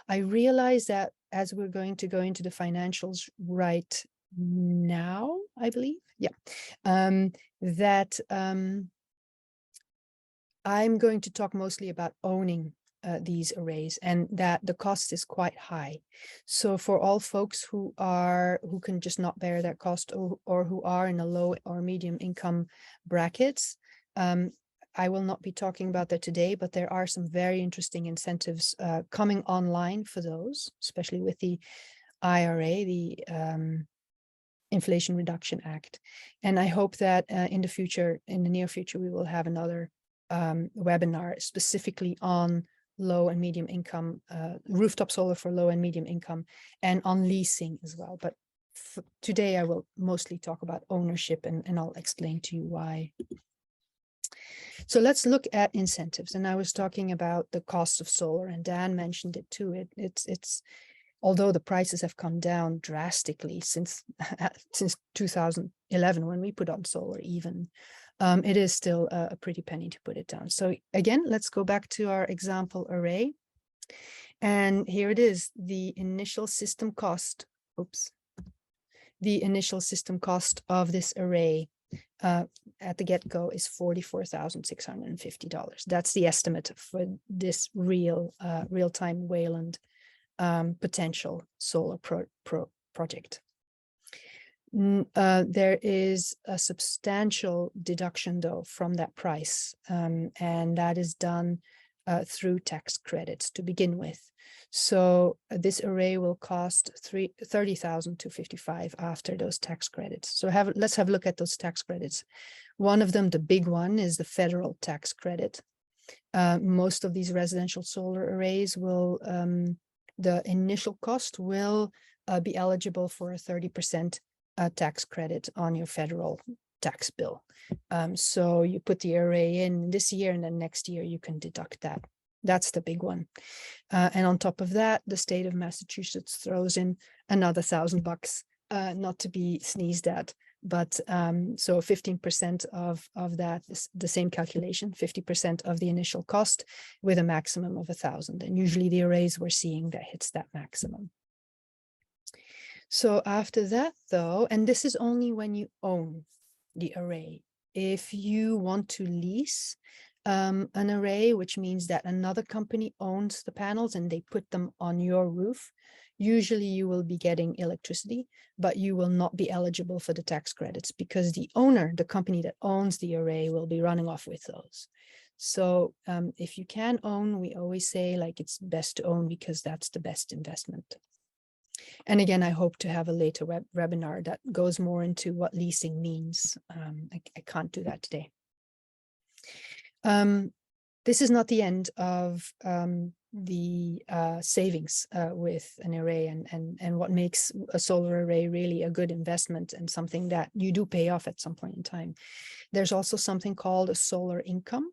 Speaker 1: I realize that as we're going to go into the financials right now, I believe, that I'm going to talk mostly about owning these arrays, and that the cost is quite high. So for all folks who can just not bear that cost, or who are in a low or medium income brackets, I will not be talking about that today, but there are some very interesting incentives coming online for those, especially with the IRA, the Inflation Reduction Act. And I hope that in the near future, we will have another webinar specifically on low and medium income, rooftop solar for low and medium income, and on leasing as well. But today I will mostly talk about ownership, and I'll explain to you why. So let's look at incentives. And I was talking about the cost of solar, and Dan mentioned it too. It's although the prices have come down drastically since 2011, when we put on solar even, it is still a pretty penny to put it down. So again, let's go back to our example array. And here it is, the initial system cost, the initial system cost of this array at the get-go is $44,650. That's the estimate for this real-time Wayland potential solar project. There is a substantial deduction though from that price, and that is done through tax credits to begin with. So this array will cost $30,255 after those tax credits. So let's have a look at those tax credits. One of them, the big one, is the federal tax credit. Most of these residential solar arrays will, the initial cost will be eligible for a 30% tax credit on your federal tax bill. So you put the array in this year, and then next year you can deduct that. That's the big one. And on top of that, the state of Massachusetts throws in another $1,000, not to be sneezed at. But so 15% of that is the same calculation, 50% of the initial cost, with a maximum of 1,000. And usually the arrays we're seeing that hits that maximum. So after that though, and this is only when you own the array. If you want to lease, an array, which means that another company owns the panels and they put them on your roof, usually you will be getting electricity, but you will not be eligible for the tax credits because the owner, the company that owns the array, will be running off with those. So if you can own, we always say like it's best to own because that's the best investment. And again, I hope to have a later webinar that goes more into what leasing means. I can't do that today. This is not the end of the savings with an array and what makes a solar array really a good investment and something that you do pay off at some point in time. There's also something called a solar income.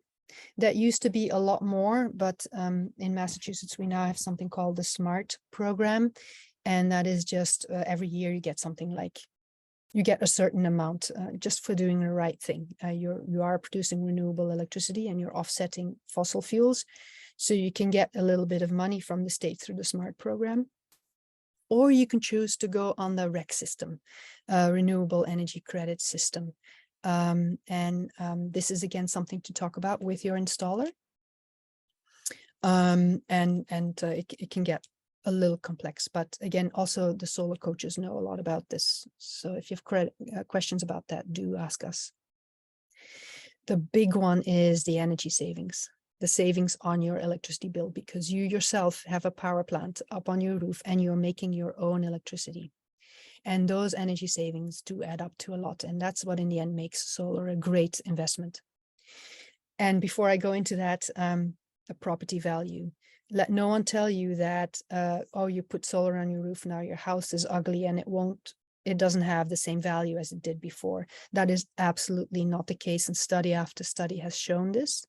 Speaker 1: That used to be a lot more, but in Massachusetts, we now have something called the SMART program. And that is just every year you get something like, you get a certain amount just for doing the right thing. You are producing renewable electricity and you're offsetting fossil fuels. So you can get a little bit of money from the state through the SMART program. Or you can choose to go on the REC system, renewable energy credit system. This is again something to talk about with your installer. It can get a little complex, but again, also the solar coaches know a lot about this. So if you have questions about that, do ask us. The big one is the energy savings, the savings on your electricity bill, because you yourself have a power plant up on your roof and you're making your own electricity. And those energy savings do add up to a lot. And that's what in the end makes solar a great investment. And before I go into that, the property value. Let no one tell you that, oh, you put solar on your roof, now your house is ugly and it doesn't have the same value as it did before. That is absolutely not the case. And study after study has shown this.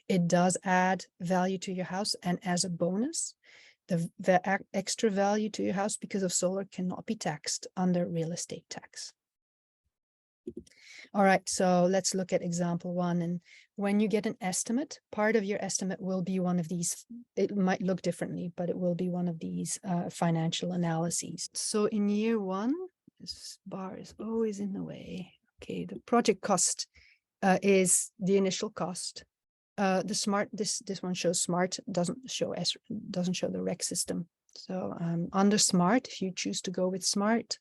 Speaker 1: It does add value to your house. And as a bonus, the extra value to your house because of solar cannot be taxed under real estate tax. All right, so let's look at example one. And when you get an estimate, part of your estimate will be one of these. It might look differently, but it will be one of these financial analyses. So in year one, this bar is always in the way. Okay, the project cost is the initial cost. The SMART, this one shows SMART, doesn't show the REC system. So under SMART, if you choose to go with SMART,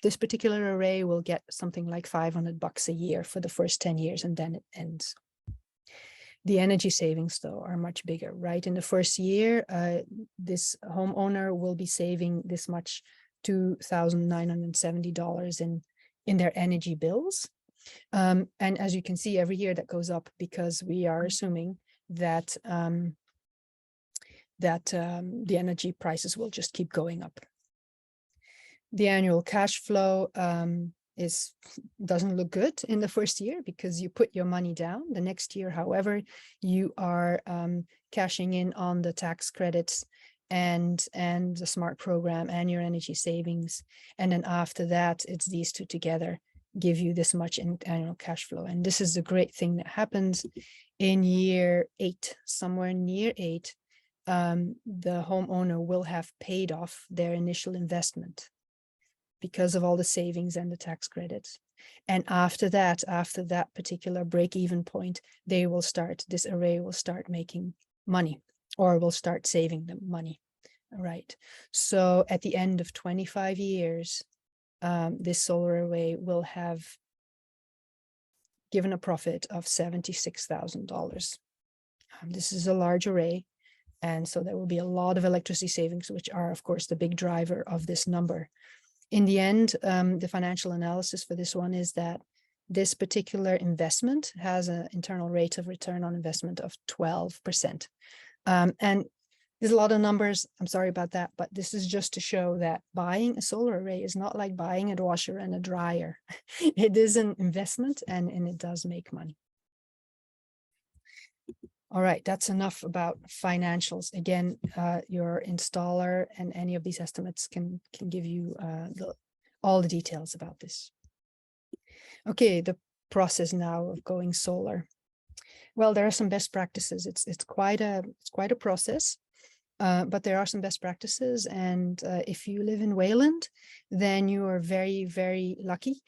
Speaker 1: this particular array will get something like $500 a year for the first 10 years, and then it ends. The energy savings, though, are much bigger, right? In the first year, this homeowner will be saving this much, $2,970 in their energy bills. And as you can see, every year that goes up because we are assuming that the energy prices will just keep going up. The annual cash flow doesn't look good in the first year because you put your money down. The next year, however, you are cashing in on the tax credits and the SMART program and your energy savings. And then after that, it's these two together give you this much in annual cash flow. And this is the great thing that happens in year 8, somewhere near 8, the homeowner will have paid off their initial investment because of all the savings and the tax credits. And after that particular break-even point, this array will start making money or will start saving them money. All right. So at the end of 25 years, this solar array will have given a profit of $76,000. This is a large array. And so there will be a lot of electricity savings, which are, of course, the big driver of this number. In the end, the financial analysis for this one is that this particular investment has an internal rate of return on investment of 12%. And there's a lot of numbers. I'm sorry about that, but this is just to show that buying a solar array is not like buying a washer and a dryer. It is an investment and it does make money. All right, that's enough about financials. Again, your installer and any of these estimates can give you all the details about this. Okay, the process now of going solar. Well, there are some best practices. It's quite a process. But there are some best practices, and if you live in Wayland, then you are very, very lucky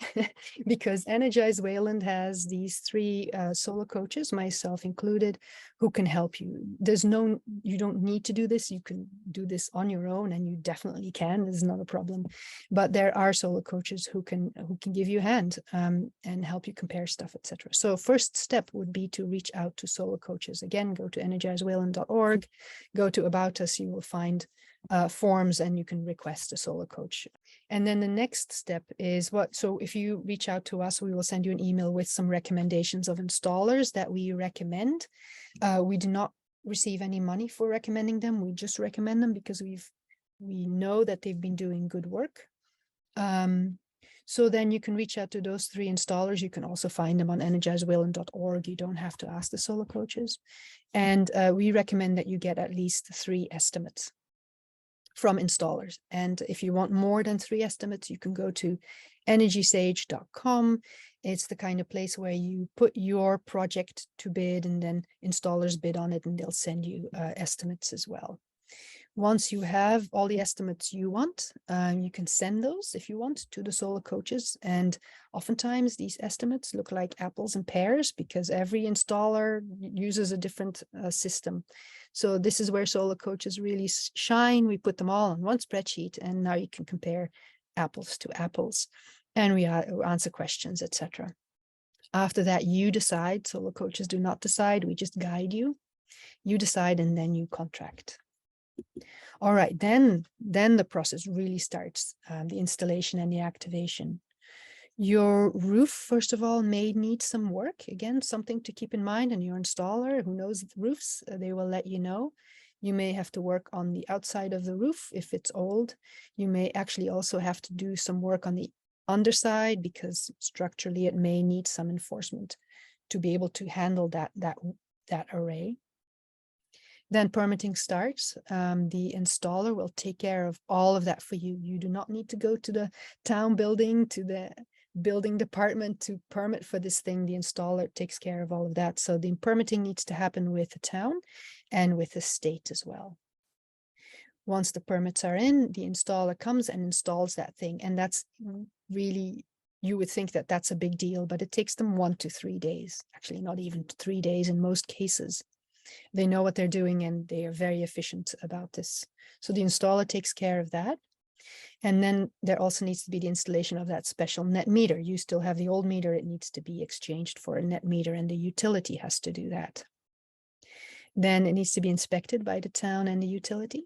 Speaker 1: because Energize Wayland has these 3 solar coaches, myself included, who can help you. You don't need to do this. You can do this on your own, and you definitely can. This is not a problem. But there are solar coaches who can give you a hand and help you compare stuff, etc. So first step would be to reach out to solar coaches. Again, go to energizewayland.org, go to About Us, you will find forms and you can request a solar coach. And then the next step is so if you reach out to us, we will send you an email with some recommendations of installers that we recommend. We do not receive any money for recommending them. We just recommend them because we know that they've been doing good work. So then you can reach out to those 3 installers. You can also find them on energizewayland.org. You don't have to ask the solar coaches. And we recommend that you get at least 3 estimates from installers. And if you want more than 3 estimates, you can go to energysage.com. It's the kind of place where you put your project to bid and then installers bid on it, and they'll send you estimates as well. Once you have all the estimates you want, you can send those if you want to the solar coaches. And oftentimes these estimates look like apples and pears because every installer uses a different system. So this is where solar coaches really shine. We put them all on one spreadsheet, and now you can compare apples to apples, and we answer questions, etc. After that, you decide. Solar coaches do not decide. We just guide you. You decide, and then you contract. All right, then the process really starts, the installation and the activation. Your roof, first of all, may need some work. Again, something to keep in mind, and your installer who knows the roofs, they will let you know. You may have to work on the outside of the roof if it's old. You may actually also have to do some work on the underside because structurally it may need some enforcement to be able to handle that array. Then permitting starts. The installer will take care of all of that for you. You do not need to go to the town building, to the building department to permit for this thing. The installer takes care of all of that. So the permitting needs to happen with the town and with the state as well. Once the permits are in, the installer comes and installs that thing. And that's really, you would think that that's a big deal, but it takes them 1 to 3 days. Actually, not even 3 days in most cases. They know what they're doing and they are very efficient about this. So the installer takes care of that. And then there also needs to be the installation of that special net meter. You still have the old meter. It needs to be exchanged for a net meter, and the utility has to do that. Then it needs to be inspected by the town and the utility.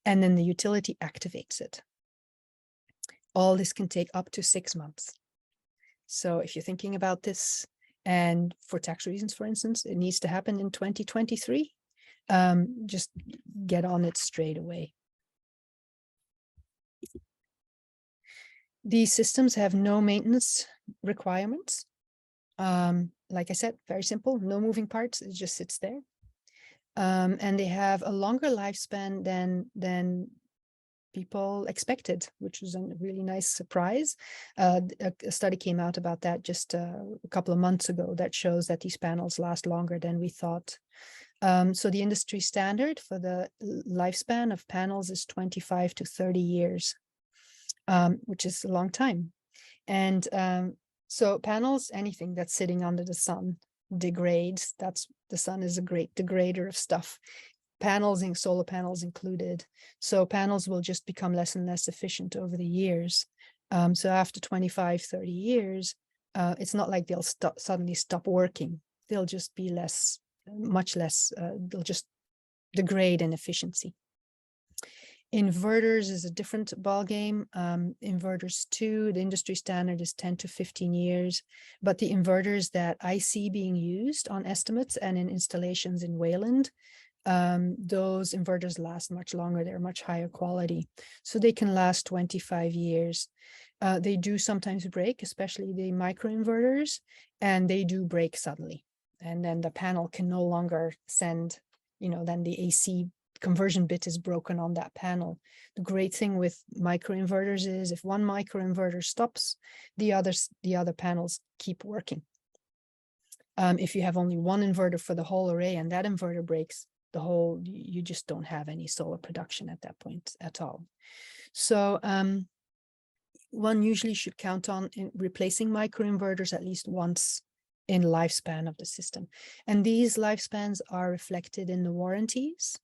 Speaker 1: And then the utility activates it. All this can take up to 6 months. So if you're thinking about this, and for tax reasons, for instance, it needs to happen in 2023. Just get on it straight away. These systems have no maintenance requirements. Like I said, very simple, no moving parts, it just sits there. And they have a longer lifespan than people expected, which was a really nice surprise. A study came out about that just a couple of months ago that shows that these panels last longer than we thought. So the industry standard for the lifespan of panels is 25 to 30 years, which is a long time. And so panels, anything that's sitting under the sun degrades. The sun is a great degrader of stuff. Panels, solar panels included. So panels will just become less and less efficient over the years. So after 25, 30 years, it's not like they'll suddenly stop working. They'll just be much less, they'll just degrade in efficiency. Inverters is a different ballgame. Inverters too, the industry standard is 10 to 15 years, but the inverters that I see being used on estimates and in installations in Wayland, those inverters last much longer. They're much higher quality, so they can last 25 years. They do sometimes break, especially the microinverters, and they do break suddenly, and then the panel can no longer send, then the AC conversion bit is broken on that panel. The great thing with microinverters is if one microinverter stops, the other panels keep working. If you have only one inverter for the whole array and that inverter breaks, you just don't have any solar production at that point at all. So one usually should count on replacing microinverters at least once in lifespan of the system. And these lifespans are reflected in the warranties.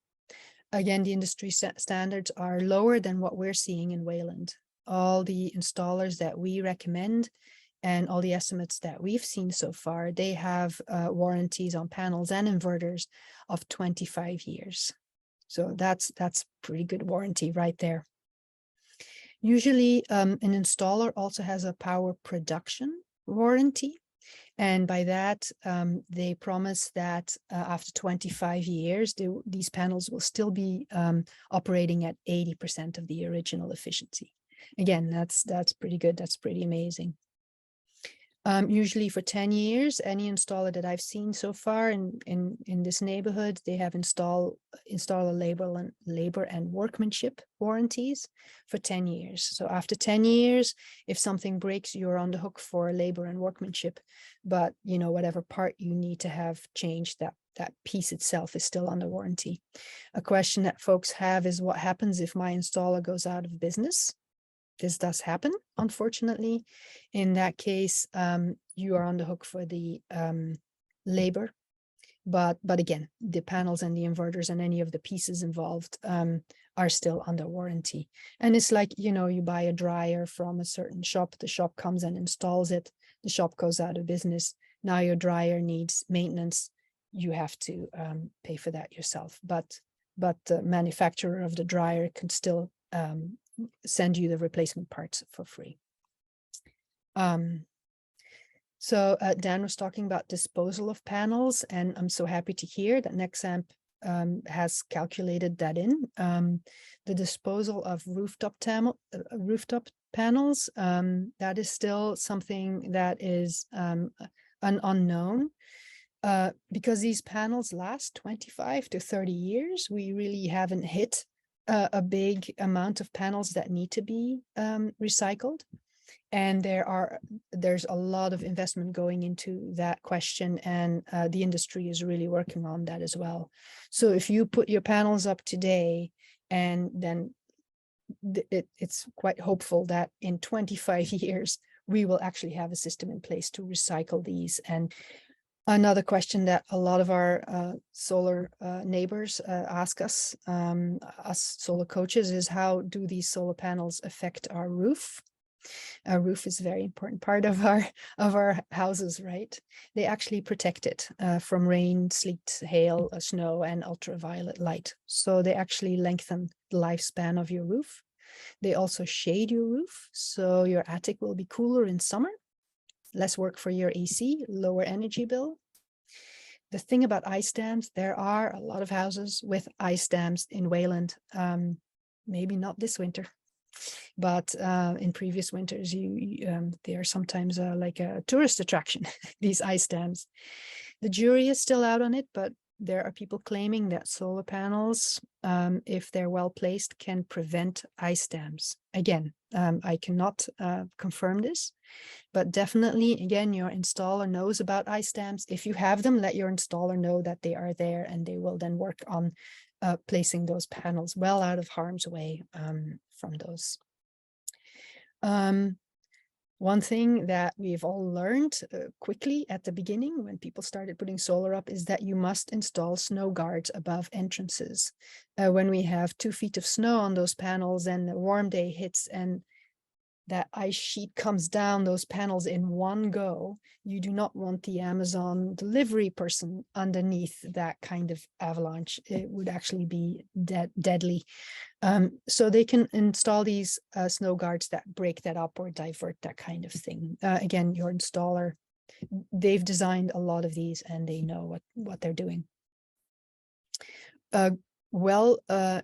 Speaker 1: Again, the industry standards are lower than what we're seeing in Wayland. All the installers that we recommend and all the estimates that we've seen so far, they have warranties on panels and inverters of 25 years. So that's pretty good warranty right there. Usually an installer also has a power production warranty. And by that, they promise that after 25 years, these panels will still be operating at 80% of the original efficiency. Again, that's pretty good. That's pretty amazing. Usually for 10 years, any installer that I've seen so far in this neighborhood, they have installer labor and workmanship warranties for 10 years. So after 10 years, if something breaks, you're on the hook for labor and workmanship. But you know, whatever part you need to have changed, that piece itself is still under warranty. A question that folks have is, what happens if my installer goes out of business? This does happen, unfortunately. In that case, you are on the hook for the labor. But again, the panels and the inverters and any of the pieces involved are still under warranty. And it's like, you know, you buy a dryer from a certain shop, the shop comes and installs it, the shop goes out of business. Now your dryer needs maintenance. You have to pay for that yourself. But the manufacturer of the dryer can still send you the replacement parts for free. So Dan was talking about disposal of panels, and I'm so happy to hear that Nexamp has calculated that in. The disposal of rooftop panels, that is still something that is an unknown. Because these panels last 25 to 30 years, we really haven't hit a big amount of panels that need to be recycled. And there's a lot of investment going into that question, and the industry is really working on that as well. So if you put your panels up today, and then it's quite hopeful that in 25 years, we will actually have a system in place to recycle these. And another question that a lot of our solar neighbors ask us solar coaches, is how do these solar panels affect our roof? Our roof is a very important part of our houses, right? They actually protect it from rain, sleet, hail, snow, and ultraviolet light. So they actually lengthen the lifespan of your roof. They also shade your roof, so your attic will be cooler in summer. Less work for your AC, lower energy bill. The thing about ice dams, there are a lot of houses with ice dams in Wayland. Maybe not this winter, but in previous winters, they are sometimes like a tourist attraction, these ice dams. The jury is still out on it, but there are people claiming that solar panels, if they're well placed, can prevent ice dams. Again, I cannot confirm this, but definitely, again, your installer knows about ice dams. If you have them, let your installer know that they are there, and they will then work on placing those panels well out of harm's way from those. One thing that we've all learned quickly at the beginning when people started putting solar up is that you must install snow guards above entrances. When we have 2 feet of snow on those panels and the warm day hits and that ice sheet comes down those panels in one go, you do not want the Amazon delivery person underneath that kind of avalanche. It would actually be deadly. So they can install these snow guards that break that up or divert that kind of thing. Again, your installer, they've designed a lot of these and they know what they're doing.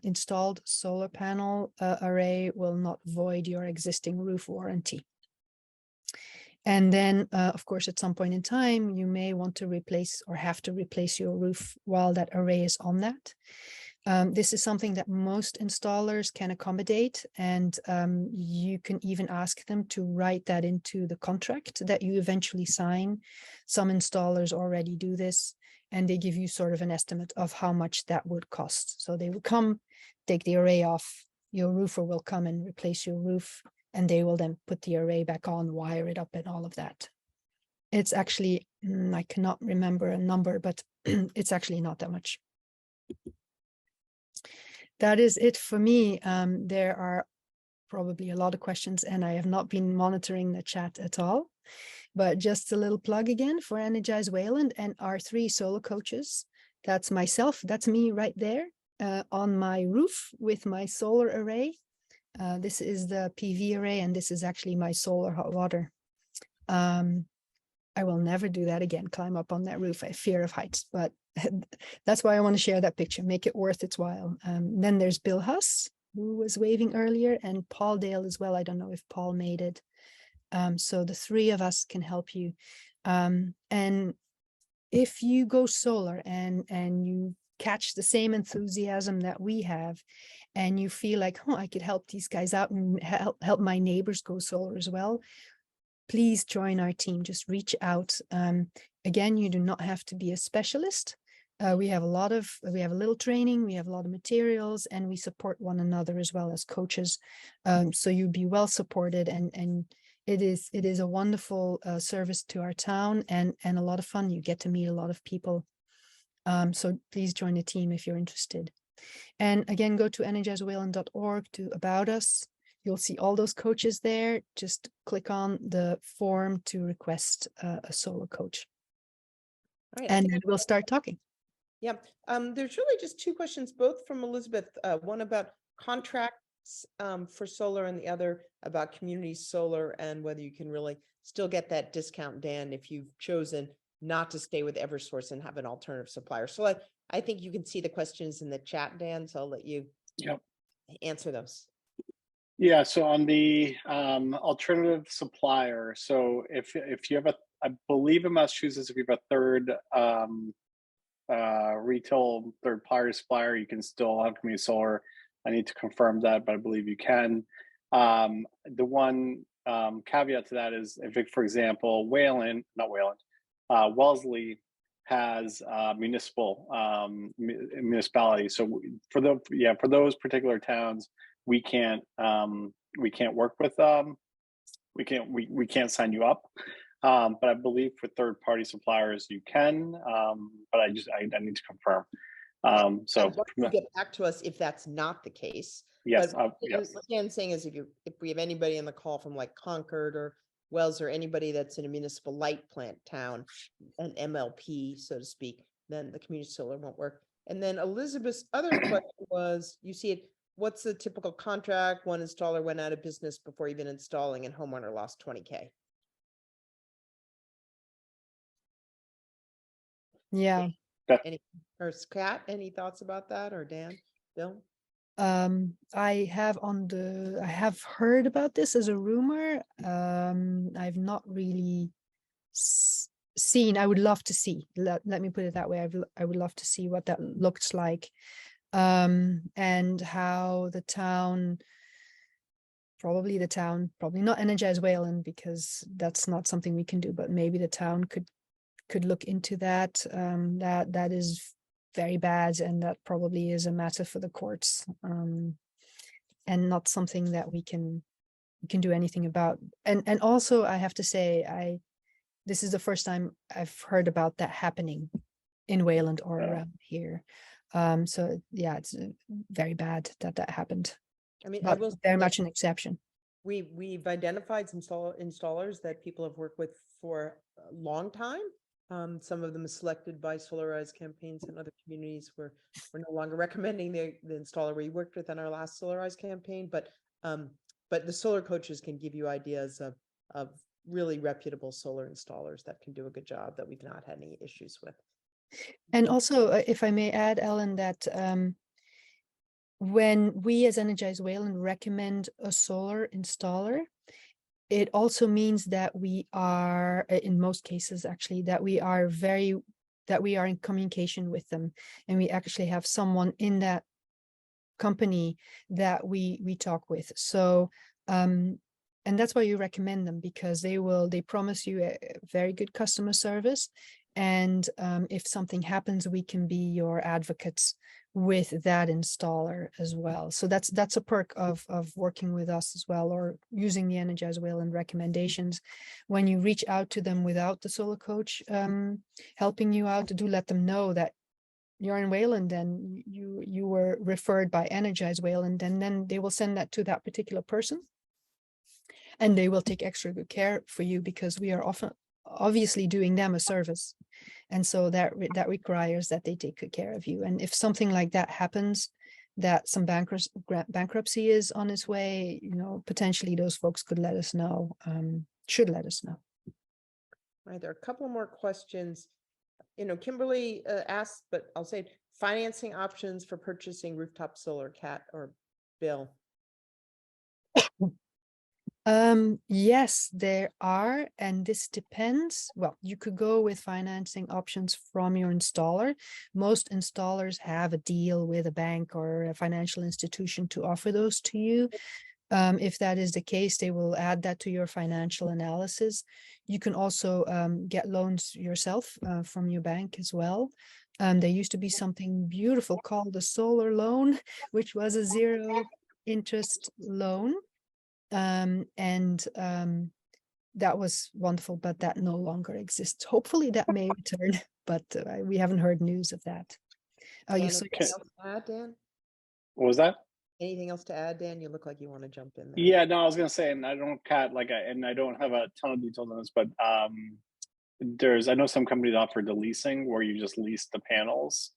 Speaker 1: Installed solar panel array will not void your existing roof warranty. And then, of course, at some point in time, you may want to replace or have to replace your roof while that array is on that. This is something that most installers can accommodate, and you can even ask them to write that into the contract that you eventually sign. Some installers already do this, and they give you sort of an estimate of how much that would cost. So they will come, take the array off, your roofer will come and replace your roof, and they will then put the array back on, wire it up and all of that. It's actually, I cannot remember a number, but it's actually not that much. That is it for me. There are probably a lot of questions, and I have not been monitoring the chat at all. But just a little plug again for Energize Wayland and our 3 solar coaches. That's myself, that's me right there on my roof with my solar array. This is the PV array, and this is actually my solar hot water. I will never do that again, climb up on that roof. I have fear of heights, but that's why I want to share that picture, make it worth its while. Then there's Bill Huss, who was waving earlier, and Paul Dale as well. I don't know if Paul made it. So the 3 of us can help you. And if you go solar and you catch the same enthusiasm that we have, and you feel like, oh, I could help these guys out and help my neighbors go solar as well, please join our team. Just reach out. Again, you do not have to be a specialist. We have a little training, we have a lot of materials, and we support one another as well as coaches. So you'll be well supported, and it is a wonderful service to our town, and a lot of fun. You get to meet a lot of people. So please join the team if you're interested. And again, go to energizewayland.org to About Us. You'll see all those coaches there. Just click on the form to request a solo coach.
Speaker 3: All right,
Speaker 1: And then we'll start talking.
Speaker 3: Yeah, there's really just 2 questions, both from Elizabeth. One about contracts for solar, and the other about community solar, and whether you can really still get that discount, Dan, if you've chosen not to stay with Eversource and have an alternative supplier. So I think you can see the questions in the chat, Dan, so I'll let you answer those.
Speaker 2: Yeah, so on the alternative supplier, so if you have I believe in Massachusetts, if you have a third retail third-party supplier, you can still have community solar. I need to confirm that, but I believe you can. The one caveat to that is if, for example, Wellesley has municipality. So for those particular towns, we can't work with we can't sign you up. But I believe for third-party suppliers you can, but I need to confirm. So
Speaker 3: you get back to us if that's not the case.
Speaker 2: Yes,
Speaker 3: but
Speaker 2: yes.
Speaker 3: What Dan's saying is if we have anybody in the call from like Concord or Wells, or anybody that's in a municipal light plant town, an MLP, so to speak, then the community solar won't work. And then Elizabeth's other question was, you see it, what's the typical contract? One installer went out of business before even installing, and homeowner lost 20K.
Speaker 1: Yeah.
Speaker 3: Or Scott, any thoughts about that, or Dan, Bill?
Speaker 1: I have heard about this as a rumor. I've not really seen. I would love to see. Let me put it that way. I would love to see what that looks like, and how the town, probably not Energize Wayland, because that's not something we can do. But maybe the town could look into that. That is very bad, and that probably is a matter for the courts, and not something that we can do anything about. And also, I have to say, this is the first time I've heard about that happening in Wayland or around here. So yeah, it's very bad that happened.
Speaker 3: I mean,
Speaker 1: but
Speaker 3: I will
Speaker 1: very much an exception.
Speaker 3: We've identified some installers that people have worked with for a long time. Some of them are selected by Solarize campaigns, and other communities we're no longer recommending the installer we worked with on our last Solarize campaign. But the solar coaches can give you ideas of really reputable solar installers that can do a good job that we've not had any issues with.
Speaker 1: And also, if I may add, Ellen, that when we as Energize Wayland recommend a solar installer, it also means that we are, in most cases actually, that we are in communication with them, and we actually have someone in that company that we talk with. So and that's why you recommend them, because they promise you a very good customer service, And if something happens, we can be your advocates with that installer as well. So that's a perk of working with us as well, or using the Energize Wayland recommendations. When you reach out to them without the solar coach helping you out, do let them know that you're in Wayland and you were referred by Energize Wayland, and then they will send that to that particular person. And they will take extra good care for you, because we are often obviously doing them a service. And so that requires that they take good care of you. And if something like that happens, that some bankruptcy is on its way, potentially those folks could let us know, should let us know.
Speaker 3: Right, there are a couple more questions. Kimberly asked, but I'll say financing options for purchasing rooftop solar, Kat or Bill.
Speaker 1: Yes, there are, and this depends. Well, you could go with financing options from your installer. Most installers have a deal with a bank or a financial institution to offer those to you. If that is the case, they will add that to your financial analysis. You can also get loans yourself from your bank as well. There used to be something beautiful called a solar loan, which was a zero interest loan. That was wonderful, but that no longer exists. Hopefully that may return, but we haven't heard news of that. Oh,
Speaker 3: Dan,
Speaker 1: yes.
Speaker 3: anything else to add, Dan?
Speaker 2: What was that?
Speaker 3: Anything else to add, Dan? You look like you want to jump in there.
Speaker 2: Yeah, no, I was gonna say, and I don't, Kat, and I don't have a ton of details on this, but I know some companies offer the leasing where you just lease the panels,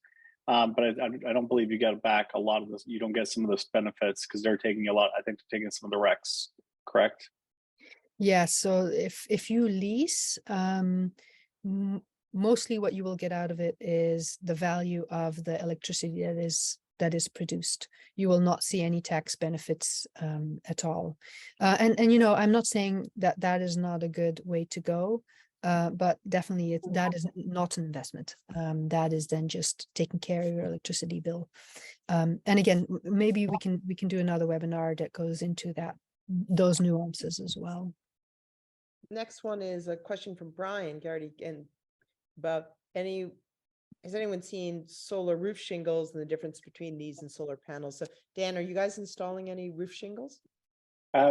Speaker 2: but I don't believe you get back a lot of this. You don't get some of those benefits because they're taking a lot. I think they're taking some of the RECs, correct?
Speaker 1: Yeah, so if you lease, mostly what you will get out of it is the value of the electricity that is produced. You will not see any tax benefits at all. And I'm not saying that is not a good way to go, but definitely that is not an investment. That is then just taking care of your electricity bill. And again, maybe we can do another webinar that goes into those nuances as well.
Speaker 3: Next one is a question from Brian Garrity, and about has anyone seen solar roof shingles and the difference between these and solar panels? So Dan, are you guys installing any roof shingles?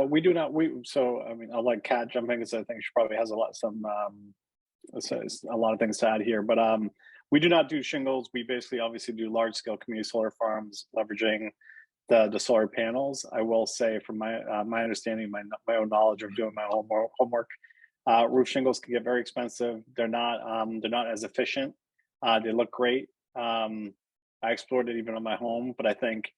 Speaker 2: We do not. I'll let Kat jump in because I think she probably has a lot of things to add here. But we do not do shingles. We basically obviously do large scale community solar farms leveraging the solar panels. I will say, from my understanding, my own knowledge of doing my homework, roof shingles can get very expensive. They're not as efficient. They look great. I explored it even on my home, but I think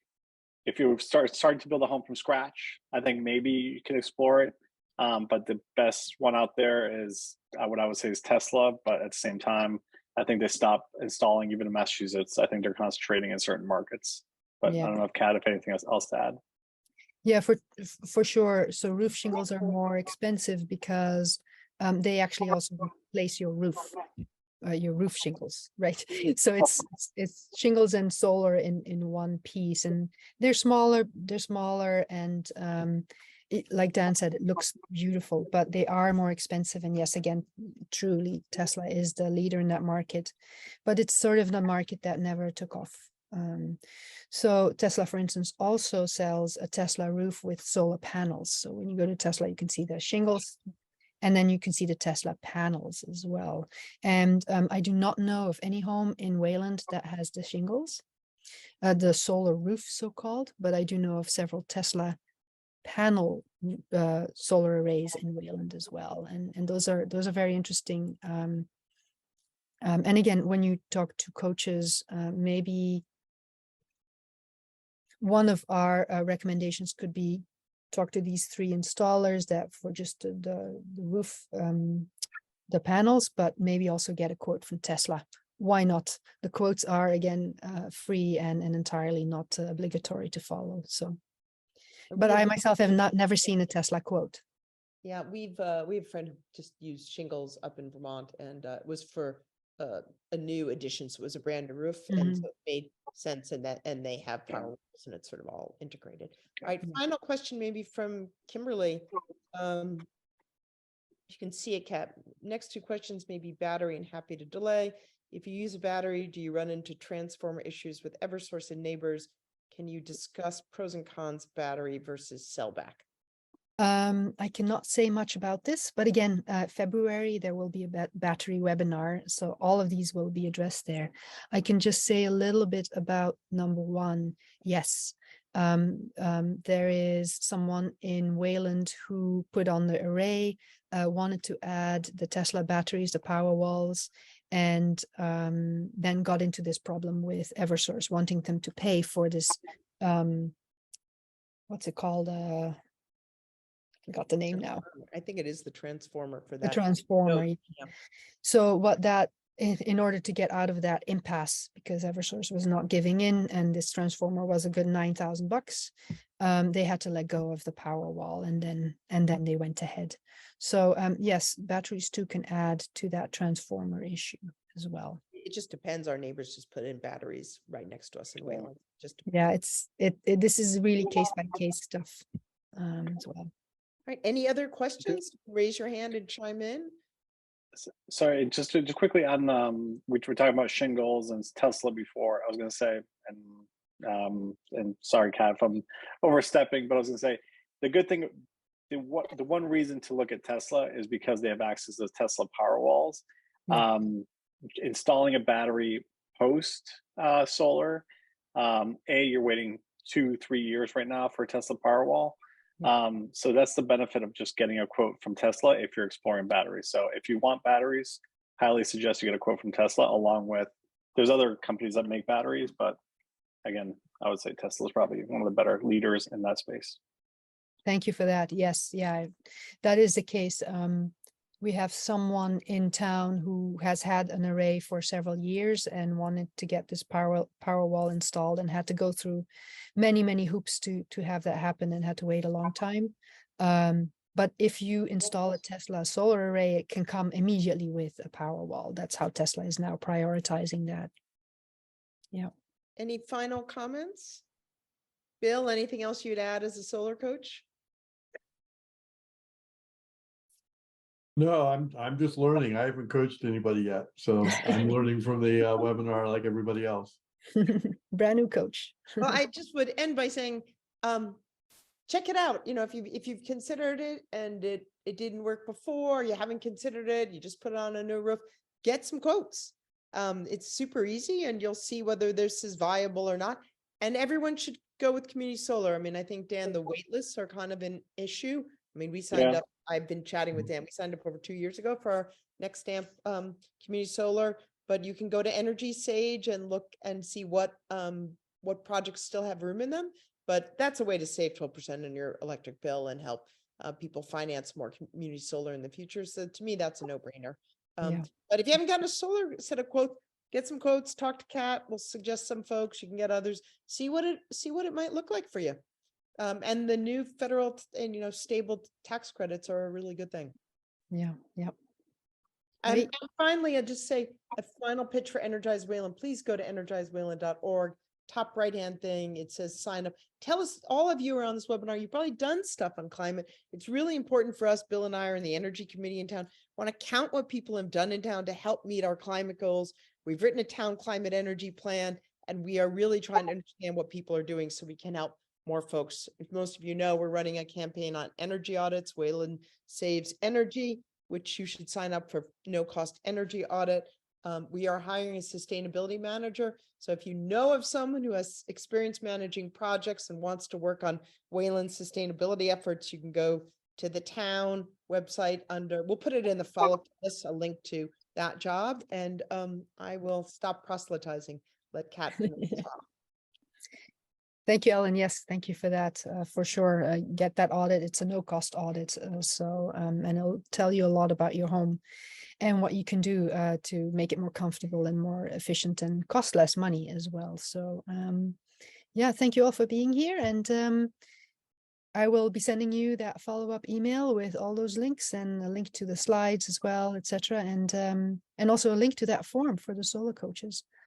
Speaker 2: if you starting to build a home from scratch, I think maybe you can explore it. But the best one out there is what I would say is Tesla. But at the same time, I think they stopped installing even in Massachusetts. I think they're concentrating in certain markets. But yeah. I don't know if Kat, if anything else to add. Yeah,
Speaker 1: for sure. So roof shingles are more expensive because they actually also replace your roof shingles, right? So it's shingles and solar in one piece, and they're smaller, and like Dan said, it looks beautiful, but they are more expensive. And yes, again, truly, Tesla is the leader in that market, but it's sort of the market that never took off. So Tesla, for instance, also sells a Tesla roof with solar panels. So when you go to Tesla, you can see the shingles, and then you can see the Tesla panels as well. And I do not know of any home in Wayland that has the shingles, the solar roof, so-called, but I do know of several Tesla panel solar arrays in Wayland as well. And those are very interesting. And again, when you talk to coaches, maybe one of our recommendations could be talk to these 3 installers that for just the roof, the panels, but maybe also get a quote from Tesla. Why not? The quotes are, again, free and entirely not obligatory to follow. So, but I myself have never seen a Tesla quote.
Speaker 3: Yeah, we have a friend who just used shingles up in Vermont, and it was for a new addition. So it was a brand new roof, and so it made sense, and they have power walls, and it's sort of all integrated. All right, final question maybe from Kimberly. You can see it, Kat. Next two questions may be battery and happy to delay. If you use a battery, do you run into transformer issues with Eversource and neighbors? Can you discuss pros and cons battery versus cell back?
Speaker 1: I cannot say much about this, but again, February, there will be a battery webinar. So all of these will be addressed there. I can just say a little bit about number one. Yes, there is someone in Wayland who put on the array, wanted to add the Tesla batteries, the power walls, and then got into this problem with Eversource, wanting them to pay for this, what's it called? Got the name now.
Speaker 3: I think it is the transformer for
Speaker 1: The
Speaker 3: that.
Speaker 1: transformer.
Speaker 3: Yeah.
Speaker 1: So what that, in order to get out of that impasse, because Eversource was not giving in and this transformer was a good $9,000, they had to let go of the power wall, and then they went ahead. So yes, batteries too can add to that transformer issue as well.
Speaker 3: It just depends. Our neighbors just put in batteries right next to us in Wayland. Just
Speaker 1: Yeah, this is really case by case stuff as well.
Speaker 3: All right. Any other questions? Raise your hand and chime in.
Speaker 2: Sorry, just to quickly on which we're talking about shingles and Tesla before. I was going to say, and sorry, Kat, if I'm overstepping, but I was going to say the good thing, the one reason to look at Tesla is because they have access to Tesla power walls. Installing a battery post solar, you're waiting 2-3 years right now for a Tesla Powerwall. So that's the benefit of just getting a quote from Tesla if you're exploring batteries. So if you want batteries, highly suggest you get a quote from Tesla, along with, there's other companies that make batteries, but again, I would say Tesla is probably one of the better leaders in that space.
Speaker 1: Thank you for that. Yes, yeah, that is the case. We have someone in town who has had an array for several years and wanted to get this power wall installed, and had to go through many hoops to have that happen, and had to wait a long time. But if you install a Tesla solar array, it can come immediately with a power wall. That's how Tesla is now prioritizing that. Yeah.
Speaker 3: Any final comments? Bill, anything else you'd add as a solar coach?
Speaker 4: No, I'm just learning. I haven't coached anybody yet, so I'm learning from the webinar like everybody else.
Speaker 1: Brand new coach.
Speaker 3: Well, I just would end by saying, check it out. You know, if you've considered it and it didn't work before, you haven't considered it, you just put it on a new roof, get some quotes. It's super easy, and you'll see whether this is viable or not. And everyone should go with community solar. I mean, I think, Dan, the wait lists are kind of an issue. I mean, we signed up. I've been chatting with Dan. We signed up over 2 years ago for our Nexamp community solar, but you can go to Energy Sage and look and see what projects still have room in them. But that's a way to save 12% on your electric bill and help people finance more community solar in the future. So to me, that's a no-brainer. But if you haven't gotten a solar set of quotes, get some quotes, talk to Kat. We'll suggest some folks. You can get others. See what it might look like for you. And the new federal and stable tax credits are a really good thing.
Speaker 1: Yeah.
Speaker 3: And finally, I'll just say a final pitch for Energize Wayland. Please go to energizewayland.org. Top right-hand thing, it says sign up. Tell us, all of you are on this webinar, you've probably done stuff on climate. It's really important for us. Bill and I are in the energy committee in town. Want to count what people have done in town to help meet our climate goals. We've written a town climate energy plan, and we are really trying to understand what people are doing so we can help more folks. If most of you know, we're running a campaign on energy audits. Wayland Saves Energy, which you should sign up for no-cost energy audit. We are hiring a sustainability manager. So if you know of someone who has experience managing projects and wants to work on Wayland sustainability efforts, you can go to the town website under, we'll put it in the follow-up list, a link to that job. And I will stop proselytizing. Let Kat finish this off.
Speaker 1: Thank you, Ellen. Yes, thank you for that. For sure, get that audit. It's a no-cost audit. And it'll tell you a lot about your home and what you can do to make it more comfortable and more efficient and cost less money as well. So yeah, thank you all for being here. And I will be sending you that follow-up email with all those links and a link to the slides as well, etc. And also a link to that form for the solar coaches.